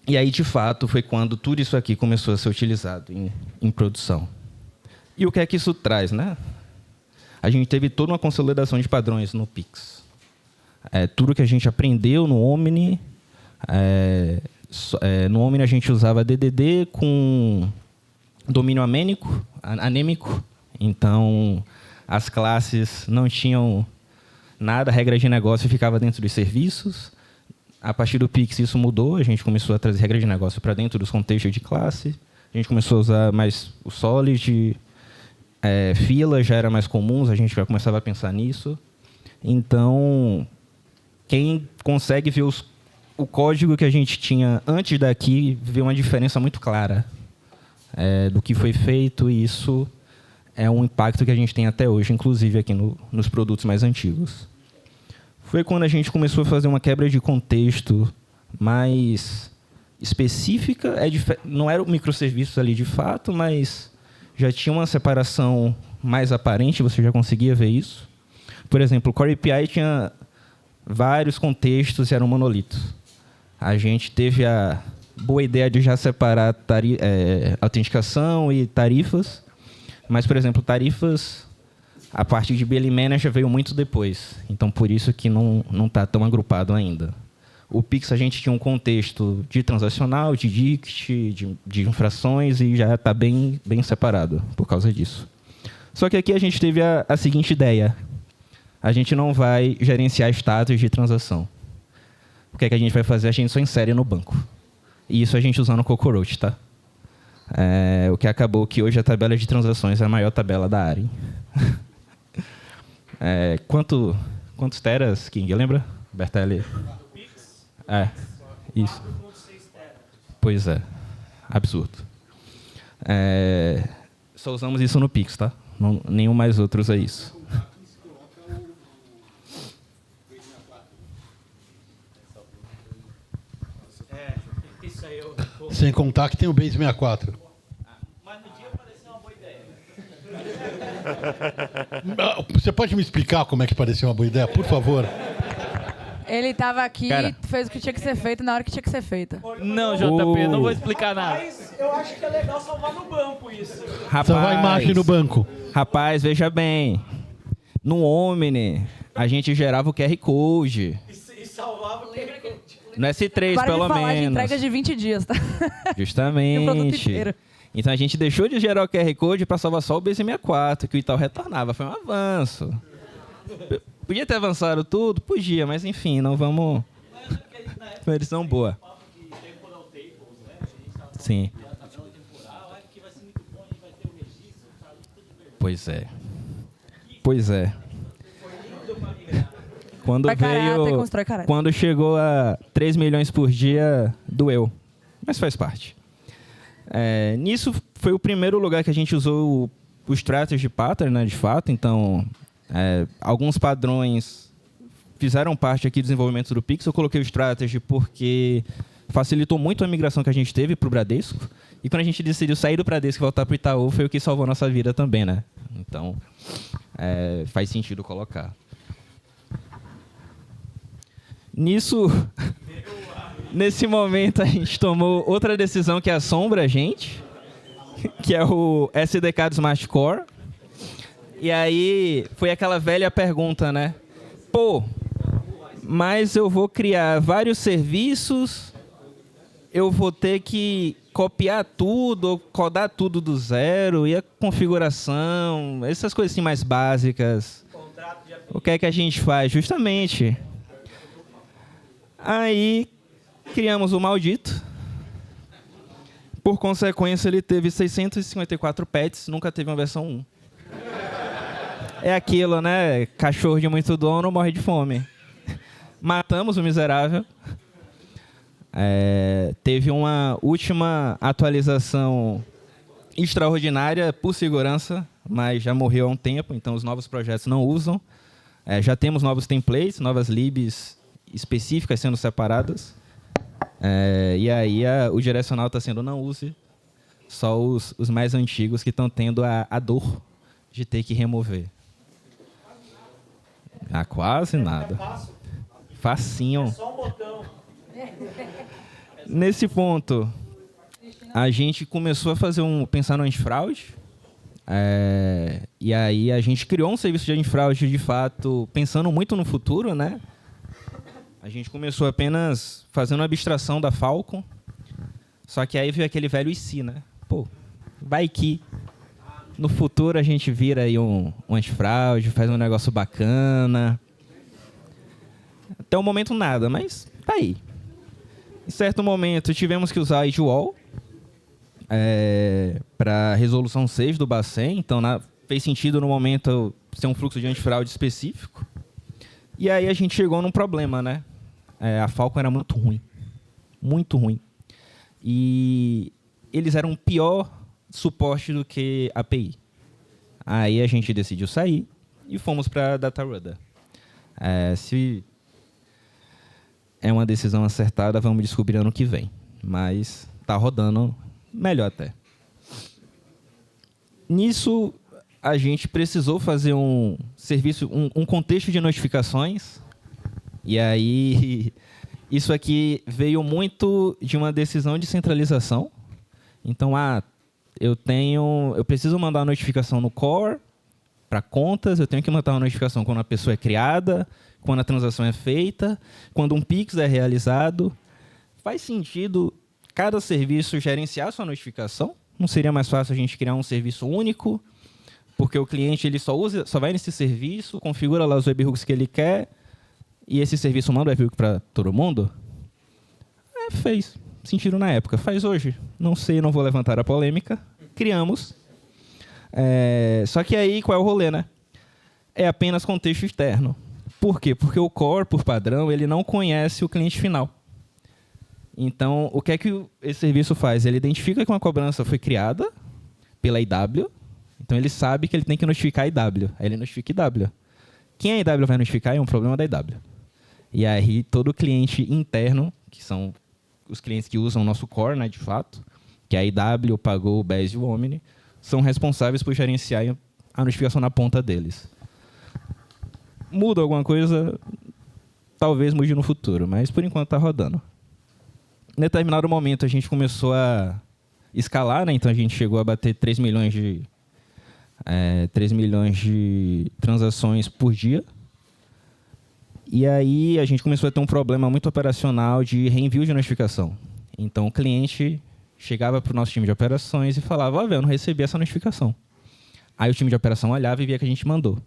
E aí, de fato, foi quando tudo isso aqui começou a ser utilizado em produção. E o que é que isso traz, né? A gente teve toda uma consolidação de padrões no Pix. Tudo que a gente aprendeu no Omni, no Omni a gente usava DDD com domínio anêmico. Então, as classes não tinham nada, a regra de negócio ficava dentro dos serviços. A partir do Pix isso mudou, a gente começou a trazer regra de negócio para dentro dos contextos de classe. A gente começou a usar mais o Solid, filas já eram mais comuns, a gente já começava a pensar nisso. Então, quem consegue ver o código que a gente tinha antes daqui, vê uma diferença muito clara do que foi feito, e isso é um impacto que a gente tem até hoje, inclusive aqui nos produtos mais antigos. Foi quando a gente começou a fazer uma quebra de contexto mais específica. Não era o microserviços ali de fato, mas já tinha uma separação mais aparente, você já conseguia ver isso. Por exemplo, o Core API tinha vários contextos e era um monolito. A gente teve a boa ideia de já separar autenticação e tarifas, mas, por exemplo, tarifas, a parte de Billing Manager veio muito depois. Então, por isso que não está tão agrupado ainda. O Pix, a gente tinha um contexto de transacional, de DICT, de infrações, e já está bem separado por causa disso. Só que aqui a gente teve a seguinte ideia. A gente não vai gerenciar status de transação. O que é que a gente vai fazer? A gente só insere no banco. E isso a gente usando o Cockroach, tá? O que acabou que hoje a tabela de transações é a maior tabela da área. Quantos teras, King? Lembra? Bertelli? Isso. Pois é. Absurdo. Só usamos isso no Pix, tá? Não, nenhum mais outro usa isso. Sem contar que tem o Base 64. Mas no dia pareceu uma boa ideia. Você pode me explicar como é que pareceu uma boa ideia, por favor? Ele estava aqui, Cara. fez o que tinha que ser feito na hora que tinha que ser feito. Não, JP, não vou explicar nada. Mas eu acho que é legal salvar no banco isso. Salvar a imagem no banco. Rapaz, veja bem. No Omni, a gente gerava o QR Code. E salvava o que... No S3, Para pelo de falar de menos. entrega de 20 dias, tá? E o produto Justamente. inteiro. Então a gente deixou de gerar o QR Code para salvar só o BC64, que o Itaú retornava. Foi um avanço. Podia ter avançado tudo? Podia, mas enfim, não vamos... Foi uma edição boa. Sim. Pois é. Quando Vai caráter, veio... constrói caráter. Quando chegou a 3 milhões por dia, doeu. Mas faz parte. Nisso foi o primeiro lugar que a gente usou o strategy pattern, né, de fato. Então, alguns padrões fizeram parte aqui do desenvolvimento do Pix. Eu coloquei o strategy porque facilitou muito a migração que a gente teve para o Bradesco. E quando a gente decidiu sair do Bradesco e voltar para o Itaú, foi o que salvou a nossa vida também, né? Então, faz sentido colocar. Nesse momento, a gente tomou outra decisão que assombra a gente, que é o SDK do Smart Core. E aí, foi aquela velha pergunta, né? Mas eu vou criar vários serviços, eu vou ter que copiar tudo, codar tudo do zero, e a configuração, essas coisas assim mais básicas. O que é que a gente faz? Justamente... Aí, criamos o Maldito. Por consequência, ele teve 654 patches, nunca teve uma versão 1. É aquilo, né? Cachorro de muito dono morre de fome. Matamos o miserável. Teve uma última atualização extraordinária por segurança, mas já morreu há um tempo, então os novos projetos não usam. Já temos novos templates, novas libs específicas sendo separadas. E aí o direcional está sendo não use, só os mais antigos que estão tendo a dor de ter que remover. Quase nada. Facinho. É só um botão. Nesse ponto, a gente começou a pensar no antifraude. E aí a gente criou um serviço de antifraude, de fato, pensando muito no futuro, né? A gente começou apenas fazendo uma abstração da Falcon, só que aí veio aquele velho IC, né? Pô, vai que no futuro a gente vira aí um antifraude, faz um negócio bacana. Até o momento nada, mas tá aí. Em certo momento tivemos que usar a Edgewall para resolução 6 do Bacen, então fez sentido no momento ser um fluxo de antifraude específico. E aí a gente chegou num problema, né? A Falcon era muito ruim. Muito ruim. E eles eram pior suporte do que a API. Aí a gente decidiu sair e fomos para a DataRudder. Se é uma decisão acertada, vamos descobrir ano que vem. Mas está rodando melhor até. Nisso, a gente precisou fazer um serviço, um contexto de notificações. E aí, isso aqui veio muito de uma decisão de centralização. Então, eu preciso mandar uma notificação no core para contas, eu tenho que mandar uma notificação quando a pessoa é criada, quando a transação é feita, quando um Pix é realizado. Faz sentido cada serviço gerenciar sua notificação? Não seria mais fácil a gente criar um serviço único? Porque o cliente ele só vai nesse serviço, configura lá os webhooks que ele quer, e esse serviço manda o webhook para todo mundo? Fez sentido na época. Faz hoje? Não sei, não vou levantar a polêmica. Criamos. Só que aí, qual é o rolê, né? É apenas contexto externo. Por quê? Porque o core, por padrão, ele não conhece o cliente final. Então, o que é que esse serviço faz? Ele identifica que uma cobrança foi criada pela IW, então ele sabe que ele tem que notificar a IW. Aí ele notifica a IW. Quem a IW vai notificar é um problema da IW. E aí, todo cliente interno, que são os clientes que usam o nosso core, né, de fato, que a IW, o Pagou, o BES e o Omni, são responsáveis por gerenciar a notificação na ponta deles. Muda alguma coisa? Talvez mude no futuro, mas por enquanto está rodando. Em determinado momento, a gente começou a escalar, né? Então a gente chegou a bater 3 milhões de transações por dia. E aí a gente começou a ter um problema muito operacional de reenvio de notificação. Então o cliente chegava para o nosso time de operações e falava: eu não recebi essa notificação. Aí o time de operação olhava e via que a gente mandou.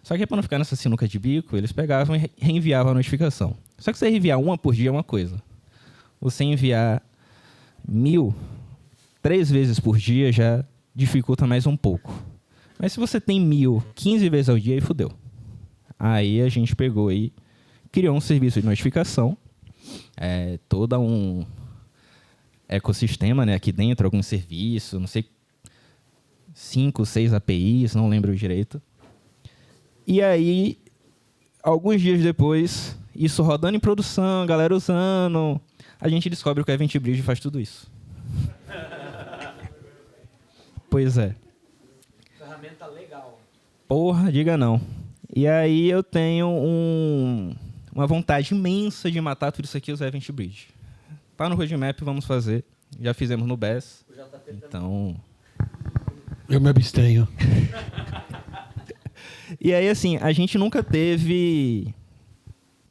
Só que para não ficar nessa sinuca de bico, eles pegavam e reenviavam a notificação. Só que você enviar uma por dia é uma coisa. Você enviar 1.000, 3 vezes por dia já dificulta mais um pouco. Mas se você tem 1.000, 15 vezes ao dia, aí fudeu. Aí a gente pegou e criou um serviço de notificação, todo um ecossistema, né, aqui dentro, algum serviço, não sei, 5, 6 APIs, não lembro direito. E aí, alguns dias depois, isso rodando em produção, a galera usando, a gente descobre que o Event Bridge faz tudo isso. Pois é. Ferramenta legal. Porra, diga não. E aí eu tenho uma vontade imensa de matar tudo isso aqui usando Event Bridge. Tá no roadmap, vamos fazer. Já fizemos no BES. Então... Eu me abstenho. E aí, assim, a gente nunca teve...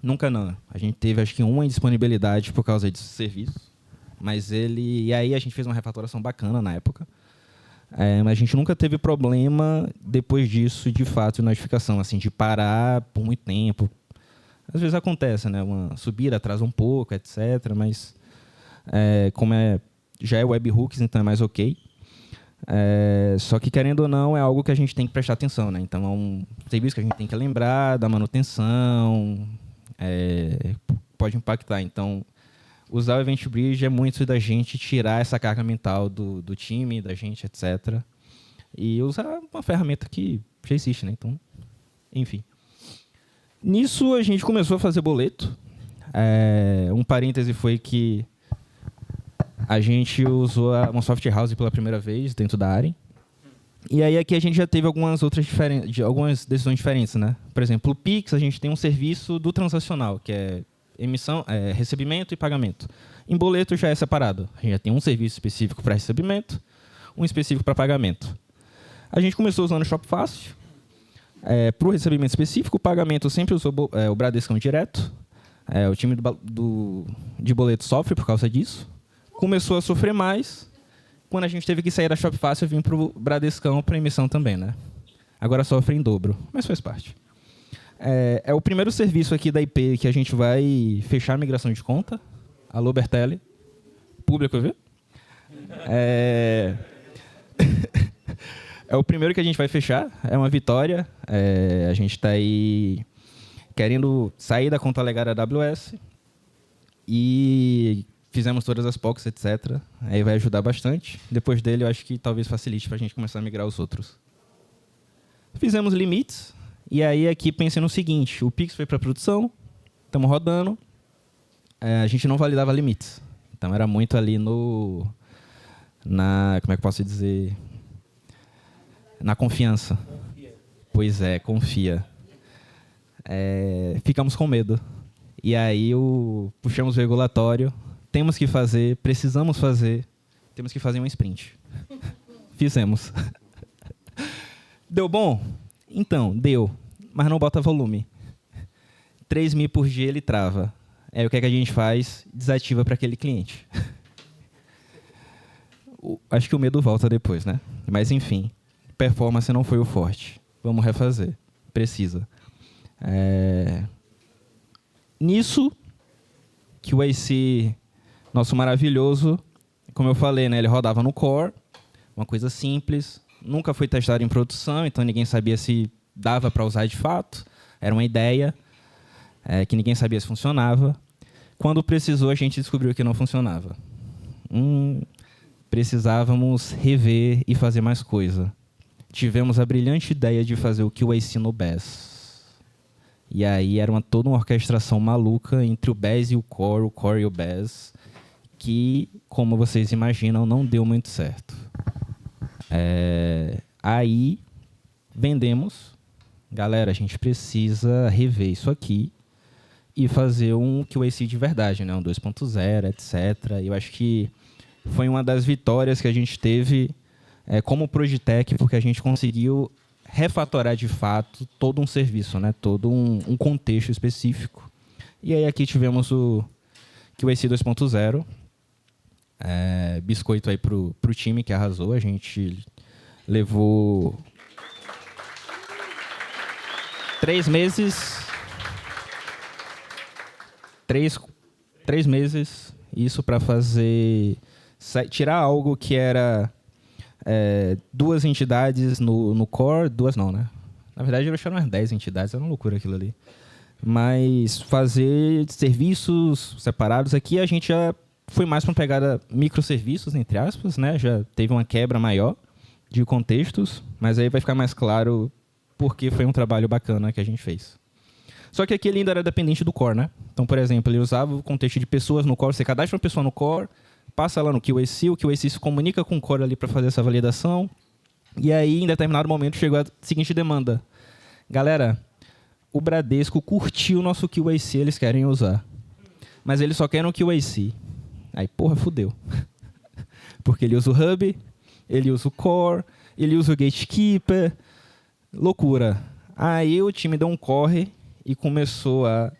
Nunca não. A gente teve, acho que, uma indisponibilidade por causa desse serviço. Mas ele... E aí a gente fez uma refatoração bacana na época. Mas a gente nunca teve problema depois disso, de fato, de notificação, assim, de parar por muito tempo. Às vezes acontece, né? Uma subida atrasa um pouco, etc. Mas como já é webhooks, então é mais ok. Só que, querendo ou não, é algo que a gente tem que prestar atenção, né? Então, é um serviço que a gente tem que lembrar da manutenção, pode impactar. Então, usar o Event Bridge é muito da gente tirar essa carga mental do time, da gente, etc. E usar uma ferramenta que já existe, né? Então, enfim. Nisso, a gente começou a fazer boleto. Um parêntese foi que a gente usou uma soft house pela primeira vez dentro da Aren. E aí aqui a gente já teve algumas decisões diferentes, né? Por exemplo, o Pix, a gente tem um serviço do transacional, que é recebimento e pagamento. Em boleto já é separado. A gente já tem um serviço específico para recebimento, um específico para pagamento. A gente começou usando o Shop Fácil. Para o recebimento específico, o pagamento sempre usou o Bradescão direto. O time de boleto sofre por causa disso. Começou a sofrer mais quando a gente teve que sair da Shop Fácil e vir para o Bradescão para emissão também, né? Agora sofre em dobro, mas faz parte. É o primeiro serviço aqui da IP que a gente vai fechar a migração de conta. Alô, Bertelli. Público, viu? É o primeiro que a gente vai fechar. É uma vitória. A gente está aí querendo sair da conta legada AWS. E fizemos todas as POCs, etc. Aí vai ajudar bastante. Depois dele, eu acho que talvez facilite para a gente começar a migrar os outros. Fizemos limites. E aí aqui pensei no seguinte. O Pix foi para produção. Estamos rodando. A gente não validava limites. Então era muito ali como é que eu posso dizer? Na confiança. Pois é, confia. Ficamos com medo. E aí puxamos o regulatório. Temos que fazer, precisamos fazer. Temos que fazer um sprint. Fizemos. Deu bom? Então, deu. Mas não bota volume. 3.000 por dia ele trava. Aí o que é que a gente faz? Desativa para aquele cliente. Acho que o medo volta depois, né? Mas enfim. Performance não foi o forte. Vamos refazer. Precisa. Nisso, que o AC, nosso maravilhoso, como eu falei, né, ele rodava no core, uma coisa simples, nunca foi testado em produção, então ninguém sabia se dava para usar de fato. Era uma ideia que ninguém sabia se funcionava. Quando precisou, a gente descobriu que não funcionava. Precisávamos rever e fazer mais coisa. Tivemos a brilhante ideia de fazer o QAC no BAS. E aí era toda uma orquestração maluca entre o BAS e o Core e o BAS, que, como vocês imaginam, não deu muito certo. Aí vendemos. Galera, a gente precisa rever isso aqui e fazer um QAC de verdade, né? Um 2.0, etc. E eu acho que foi uma das vitórias que a gente teve como Progitech, porque a gente conseguiu refatorar de fato todo um serviço, né? Todo um contexto específico. E aí aqui tivemos o QAC 2.0. Biscoito aí pro time que arrasou. A gente levou 3 meses. 3 meses isso para fazer tirar algo que era 2 entidades no core, 2 não, né? Na verdade, eles acharam umas 10 entidades, era uma loucura aquilo ali. Mas fazer serviços separados aqui, a gente já foi mais para uma pegada microserviços, entre aspas, né? Já teve uma quebra maior de contextos, mas aí vai ficar mais claro porque foi um trabalho bacana que a gente fez. Só que aqui ele ainda era dependente do core, né? Então, por exemplo, ele usava o contexto de pessoas no core, você cadastra uma pessoa no core, passa lá no QAC, o QAC se comunica com o core ali para fazer essa validação. E aí, em determinado momento, chegou a seguinte demanda. Galera, o Bradesco curtiu o nosso QAC, eles querem usar. Mas eles só querem o QAC. Aí, porra, fudeu. Porque ele usa o Hub, ele usa o Core, ele usa o Gatekeeper. Loucura. Aí o time deu um corre e começou a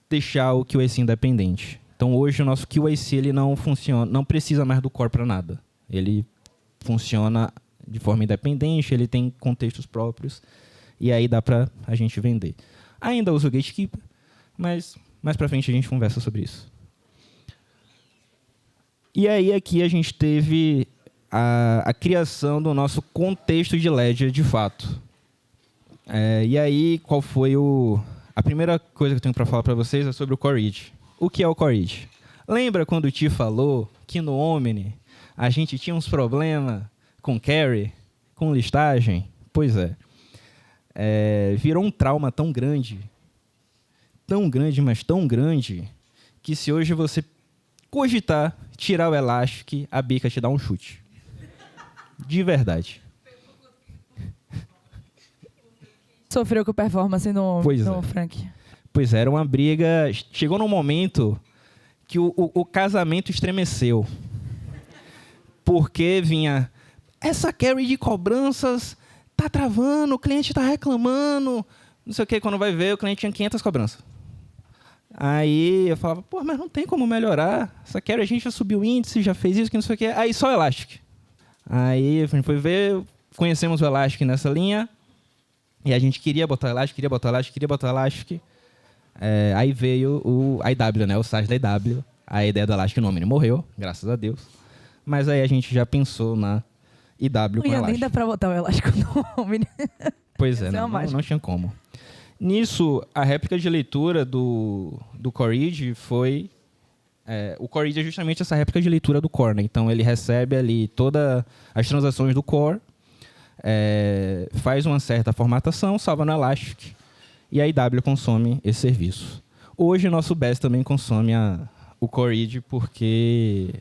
deixar o QAC independente. Então, hoje, o nosso QAC ele não funciona, não precisa mais do Core para nada. Ele funciona de forma independente, ele tem contextos próprios, e aí dá para a gente vender. Ainda usa o Gatekeeper, mas mais para frente a gente conversa sobre isso. E aí, aqui a gente teve a criação do nosso contexto de Ledger de fato. E aí, qual foi a primeira coisa que eu tenho para falar para vocês é sobre o Core. O que é o Core? Lembra quando o Ti falou que no Omni a gente tinha uns problemas com carry, com listagem? Pois é. Virou um trauma tão grande, mas tão grande, que se hoje você cogitar tirar o Elastic, a bica te dá um chute. De verdade. Sofreu com performance no Frank. Pois é, era uma briga. Chegou num momento que o casamento estremeceu. Porque vinha... Essa carry de cobranças tá travando, o cliente tá reclamando. Não sei o que, quando vai ver, o cliente tinha 500 cobranças. Aí eu falava, pô, mas não tem como melhorar. Essa carry a gente já subiu o índice, já fez isso, que não sei o que. Aí só o Elastic. Aí a gente foi ver, conhecemos o Elastic nessa linha. E a gente queria botar Elastic. Aí veio a IW, né? O site da IW. A ideia do Elastic no Omni morreu, graças a Deus. Mas aí a gente já pensou na IW com Elastic. Nem dá pra botar o Elastic no Omni. Pois é, não tinha como. Nisso, a réplica de leitura do Core foi... o Core é justamente essa réplica de leitura do Core, né? Então ele recebe ali todas as transações do Core, faz uma certa formatação, salva no Elastic, e a IW consome esse serviço. Hoje, nosso BES também consome o Core, porque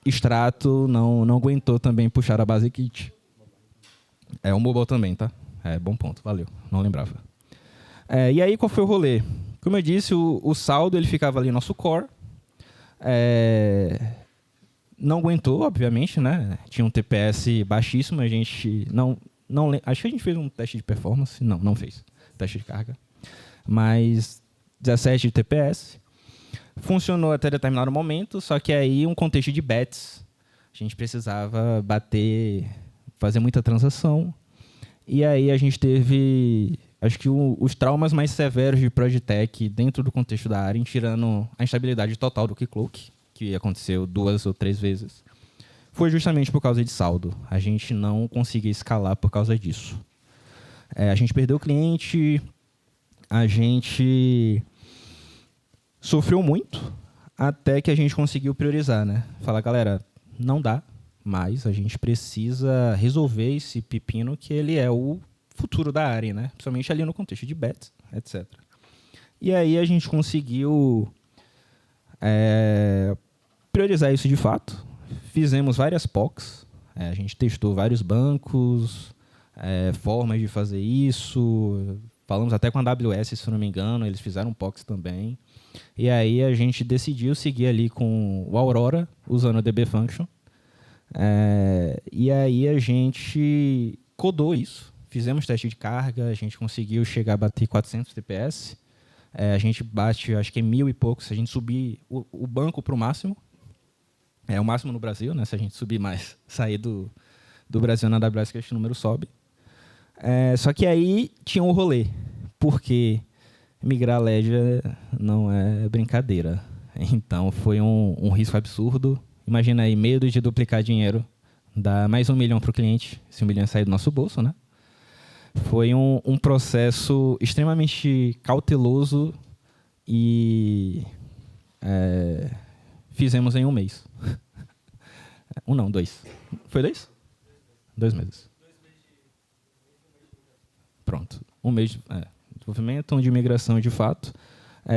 Strato não aguentou também puxar a base kit. O mobile também, tá? Bom ponto, valeu, não lembrava. E aí, qual foi o rolê? Como eu disse, o saldo ele ficava ali no nosso Core. Não aguentou, obviamente, né? Tinha um TPS baixíssimo, a gente acho que a gente fez um teste de performance, não fez, teste de carga, mas 17 de TPS, funcionou até determinado momento, só que aí um contexto de bets, a gente precisava fazer muita transação, e aí a gente teve, acho que os traumas mais severos de Progitech dentro do contexto da área, tirando a instabilidade total do Keycloak, que aconteceu 2 ou 3 vezes, foi justamente por causa de saldo. A gente não conseguia escalar por causa disso. A gente perdeu o cliente, a gente sofreu muito, até que a gente conseguiu priorizar, né? Falar, galera, não dá mais, a gente precisa resolver esse pepino que ele é o futuro da área, né? Principalmente ali no contexto de bets, etc. E aí a gente conseguiu priorizar isso de fato. Fizemos várias POCs, a gente testou vários bancos, formas de fazer isso, falamos até com a AWS, se não me engano, eles fizeram POCs também. E aí a gente decidiu seguir ali com o Aurora, usando a DB Function. E aí a gente codou isso, fizemos teste de carga, a gente conseguiu chegar a bater 400 TPS. A gente bate, acho que é 1.000 e poucos, se a gente subir o banco para o máximo. O máximo no Brasil, né? Se a gente subir mais, sair do Brasil na AWS, que esse número sobe. Só que aí tinha um rolê, porque migrar Ledger não é brincadeira. Então foi um risco absurdo. Imagina aí, medo de duplicar dinheiro, dá mais 1 milhão para o cliente, esse 1 milhão sair do nosso bolso, né? Foi um processo extremamente cauteloso e fizemos em 1 mês. 2. Foi 2? 2 meses. Pronto. 1 mês de desenvolvimento, de migração de fato.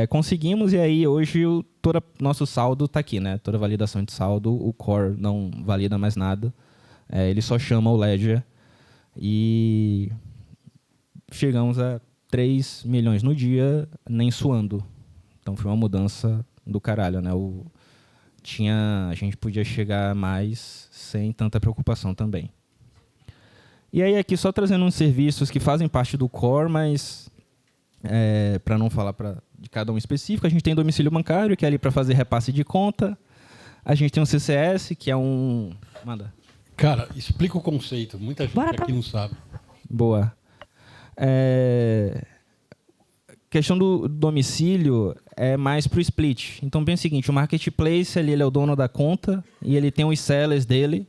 Conseguimos, e aí hoje todo nosso saldo está aqui, né? Toda validação de saldo, o Core não valida mais nada. Ele só chama o Ledger e chegamos a 3 milhões no dia, nem suando. Então foi uma mudança do caralho, né? A gente podia chegar mais sem tanta preocupação também. E aí aqui só trazendo uns serviços que fazem parte do Core, mas para não falar de cada um específico, a gente tem domicílio bancário, que é ali para fazer repasse de conta. A gente tem um CCS, que é um... Manda. Cara, explica o conceito. Muita gente aqui não sabe. Boa. Questão do domicílio é mais para o split. Então, pensa o seguinte, o marketplace ele é o dono da conta e ele tem os sellers dele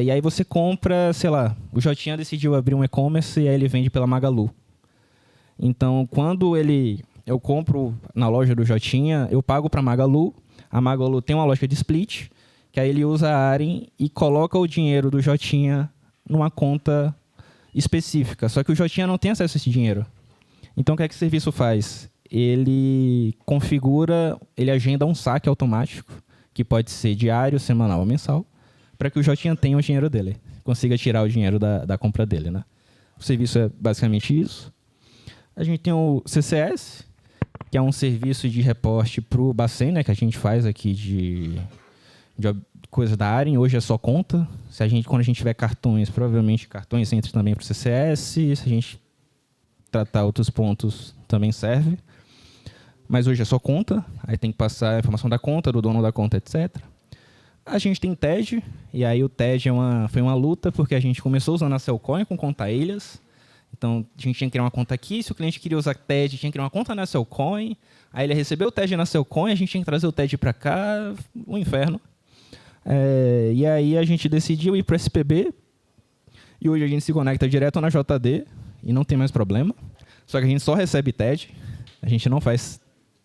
E aí você compra, sei lá, o Jotinha decidiu abrir um e-commerce e aí ele vende pela Magalu. Então, quando eu compro na loja do Jotinha, eu pago para a Magalu tem uma lógica de split, que aí ele usa a Aren e coloca o dinheiro do Jotinha numa conta específica. Só que o Jotinha não tem acesso a esse dinheiro. Então, o que é que o serviço faz? Ele configura, ele agenda um saque automático, que pode ser diário, semanal ou mensal, para que o Jotinha tenha o dinheiro dele, consiga tirar o dinheiro da compra dele, né? O serviço é basicamente isso. A gente tem o CCS, que é um serviço de reporte para o Bacen, né, que a gente faz aqui de coisa da Aren. Hoje é só conta. Quando a gente tiver cartões, provavelmente cartões entram também para o CCS. Se a gente tratar outros pontos, também serve. Mas hoje é só conta. Aí tem que passar a informação da conta, do dono da conta, etc. A gente tem TED, e aí o TED foi uma luta, porque a gente começou usando a Cellcoin com conta ilhas. Então, a gente tinha que criar uma conta aqui. Se o cliente queria usar TED, tinha que criar uma conta na Cellcoin. Aí ele recebeu o TED na Cellcoin, a gente tinha que trazer o TED para cá. Um inferno. E aí a gente decidiu ir para o SPB. E hoje a gente se conecta direto na JD e não tem mais problema. Só que a gente só recebe TED. A gente não faz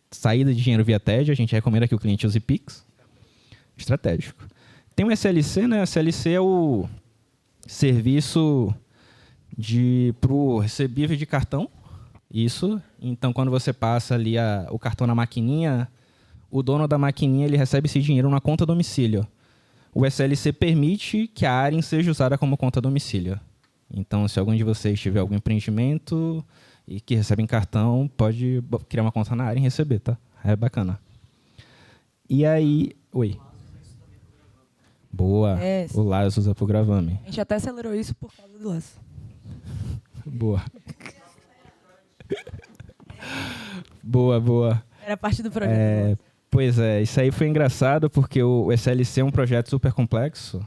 saída de dinheiro via TED. A gente recomenda que o cliente use Pix. Estratégico. Tem o SLC, né? O SLC é o serviço para o recebível de cartão. Isso. Então, quando você passa ali o cartão na maquininha, o dono da maquininha ele recebe esse dinheiro na conta domicílio. O SLC permite que a Aren seja usada como conta domicílio. Então, se algum de vocês tiver algum empreendimento e que recebe em cartão, pode criar uma conta na Aren e receber, tá? É bacana. E aí... Oi. Boa. O Lars usa pro Gravame. A gente até acelerou isso por causa do Lars. Boa. Boa. Era parte do projeto. Pois é, isso aí foi engraçado porque o SLC é um projeto super complexo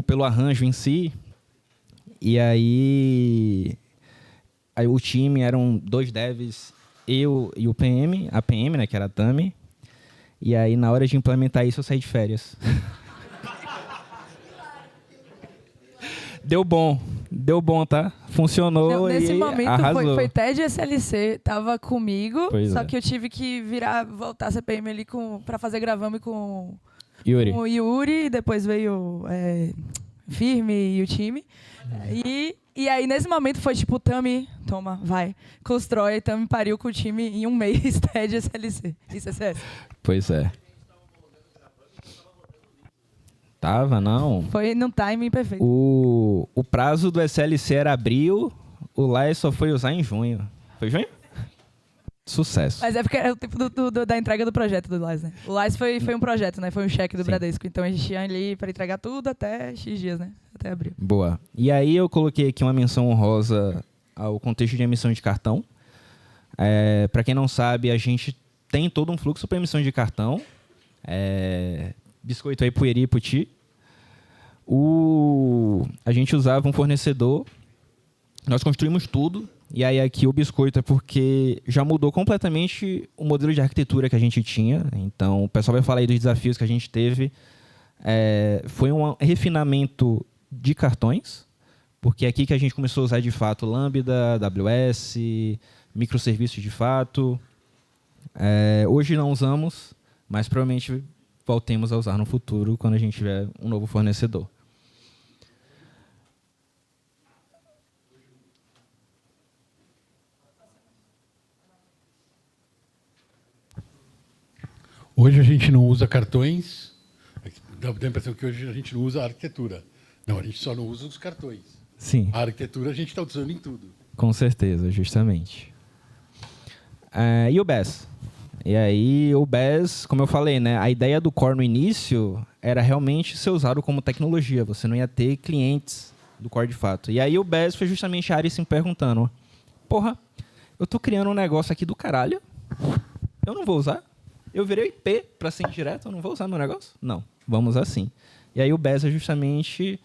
pelo arranjo em si. E aí o time eram 2 devs, eu e o PM, a PM, né, que era a Tami. E aí, na hora de implementar isso, eu saí de férias. Deu bom, tá? Funcionou. Nesse e momento arrasou. foi TED e SLC, tava comigo, Pois só que eu tive que voltar a CPM ali pra fazer Gravame com o Yuri, e depois veio Firme e o time. E aí, nesse momento, foi tipo, Tami, toma, vai, constrói, Tami pariu com o time em um mês, TED, SLC e CCS. Pois é. Tava, não. Foi num timing perfeito. O prazo do SLC era abril, o Lai só foi usar em junho. Foi junho? Sucesso. Mas é porque era o tempo da entrega do projeto do Lais, né? O Lais foi um projeto, né? Foi um cheque do Bradesco. Então a gente ia ali para entregar tudo até X dias, né? Até abril. Boa. E aí eu coloquei aqui uma menção honrosa ao contexto de emissão de cartão. Para quem não sabe, a gente tem todo um fluxo para emissão de cartão. Biscoito aí pro Eri e pro Ti. A gente usava um fornecedor. Nós construímos tudo. E aí aqui o biscoito é porque já mudou completamente o modelo de arquitetura que a gente tinha. Então o pessoal vai falar aí dos desafios que a gente teve. Foi um refinamento de cartões, porque é aqui que a gente começou a usar de fato Lambda, AWS, microserviços de fato. Hoje não usamos, mas provavelmente voltemos a usar no futuro quando a gente tiver um novo fornecedor. Hoje a gente não usa cartões. Dá a impressão que hoje a gente não usa a arquitetura. Não, a gente só não usa os cartões. Sim. A arquitetura a gente está usando em tudo. Com certeza, justamente. E o BES? E aí, o BES, como eu falei, né, a ideia do Core no início era realmente ser usado como tecnologia. Você não ia ter clientes do Core de fato. E aí, o BES foi justamente a área se me perguntando: porra, eu tô criando um negócio aqui do caralho, eu não vou usar? Eu virei IP para ser direto, eu não vou usar meu negócio? Não, vamos assim. E aí o BES é justamente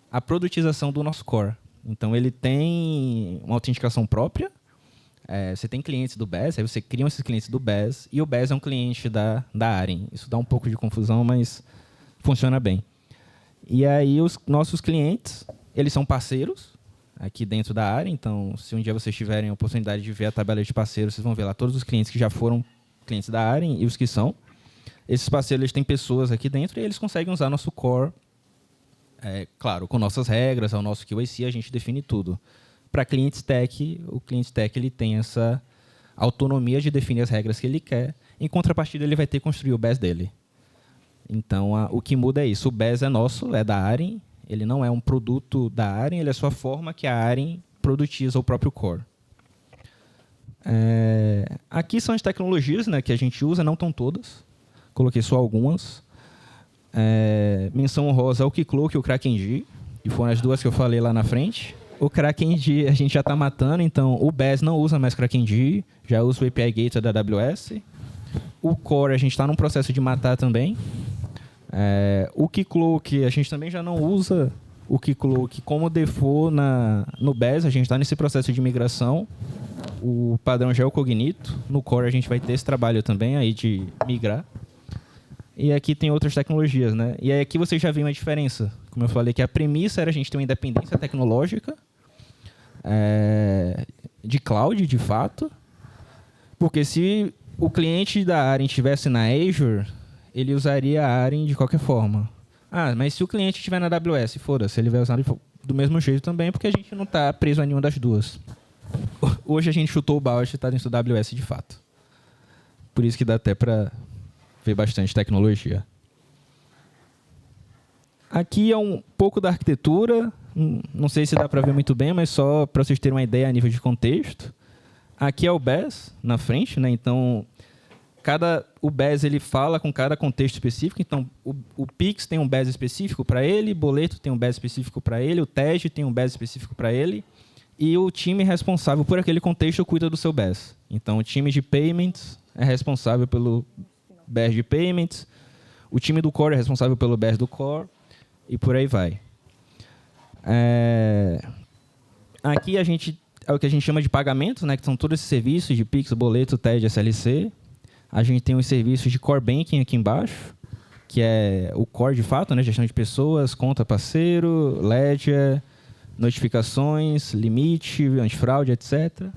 a produtização do nosso core. Então ele tem uma autenticação própria, você tem clientes do BES, aí você cria esses clientes do BES, e o BES é um cliente da Aren. Isso dá um pouco de confusão, mas funciona bem. E aí os nossos clientes, eles são parceiros aqui dentro da área. Então, se um dia vocês tiverem a oportunidade de ver a tabela de parceiros, vocês vão ver lá todos os clientes que já foram clientes da área e os que são. Esses parceiros, eles têm pessoas aqui dentro e eles conseguem usar nosso core, claro, com nossas regras, ao nosso QAC, a gente define tudo. Para clientes tech, o cliente tech ele tem essa autonomia de definir as regras que ele quer. Em contrapartida, ele vai ter que construir o BES dele. Então, o que muda é isso. O BES é nosso, é da Aren. Ele não é um produto da Aren, ele é só a forma que a Aren produtiza o próprio core. Aqui são as tecnologias, né, que a gente usa, não estão todas. Coloquei só algumas. Menção honrosa ao Keycloak e o KrakenD, que foram as duas que eu falei lá na frente. O KrakenD a gente já está matando, então o BES não usa mais KrakenD, já usa o API Gateway da AWS. O Core a gente está num processo de matar também. O Keycloak a gente também já não usa o Keycloak como default no BES, a gente está nesse processo de migração. O padrão já é o Cognito. No Core a gente vai ter esse trabalho também aí de migrar. E aqui tem outras tecnologias, né? E aí aqui vocês já viram a diferença. Como eu falei, que a premissa era a gente ter uma independência tecnológica de cloud, de fato. Porque se o cliente da Aren estivesse na Azure, ele usaria a Aren de qualquer forma. Mas se o cliente estiver na AWS, foda-se, ele vai usar do mesmo jeito também, porque a gente não está preso a nenhuma das duas. Hoje a gente chutou o balde e está dentro da AWS de fato. Por isso que dá até para ver bastante tecnologia. Aqui é um pouco da arquitetura. Não sei se dá para ver muito bem, mas só para vocês terem uma ideia a nível de contexto. Aqui é o BES na frente, né? Então, o BES ele fala com cada contexto específico. Então, o Pix tem um BES específico para ele, o boleto tem um BES específico para ele, o TED tem um BES específico para ele, e o time responsável por aquele contexto cuida do seu BES. Então, o time de Payments é responsável pelo BES de Payments, o time do Core é responsável pelo BES do Core, e por aí vai. Aqui a gente é o que a gente chama de pagamentos, né, que são todos esses serviços de Pix, boleto, TED, SLC. A gente tem os serviços de Core Banking aqui embaixo, que é o Core de fato, né, gestão de pessoas, conta parceiro, Ledger, notificações, limite, antifraude, etc.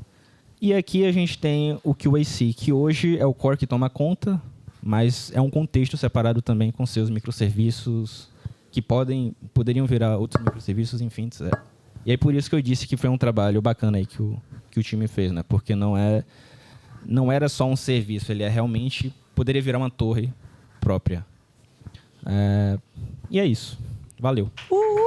E aqui a gente tem o QAC, que hoje é o Core que toma conta, mas é um contexto separado também com seus microserviços que poderiam virar outros microserviços, enfim, etc. E aí por isso que eu disse que foi um trabalho bacana aí que o time fez, né? Porque não era só um serviço, ele realmente poderia virar uma torre própria. E é isso. Valeu. Uhul!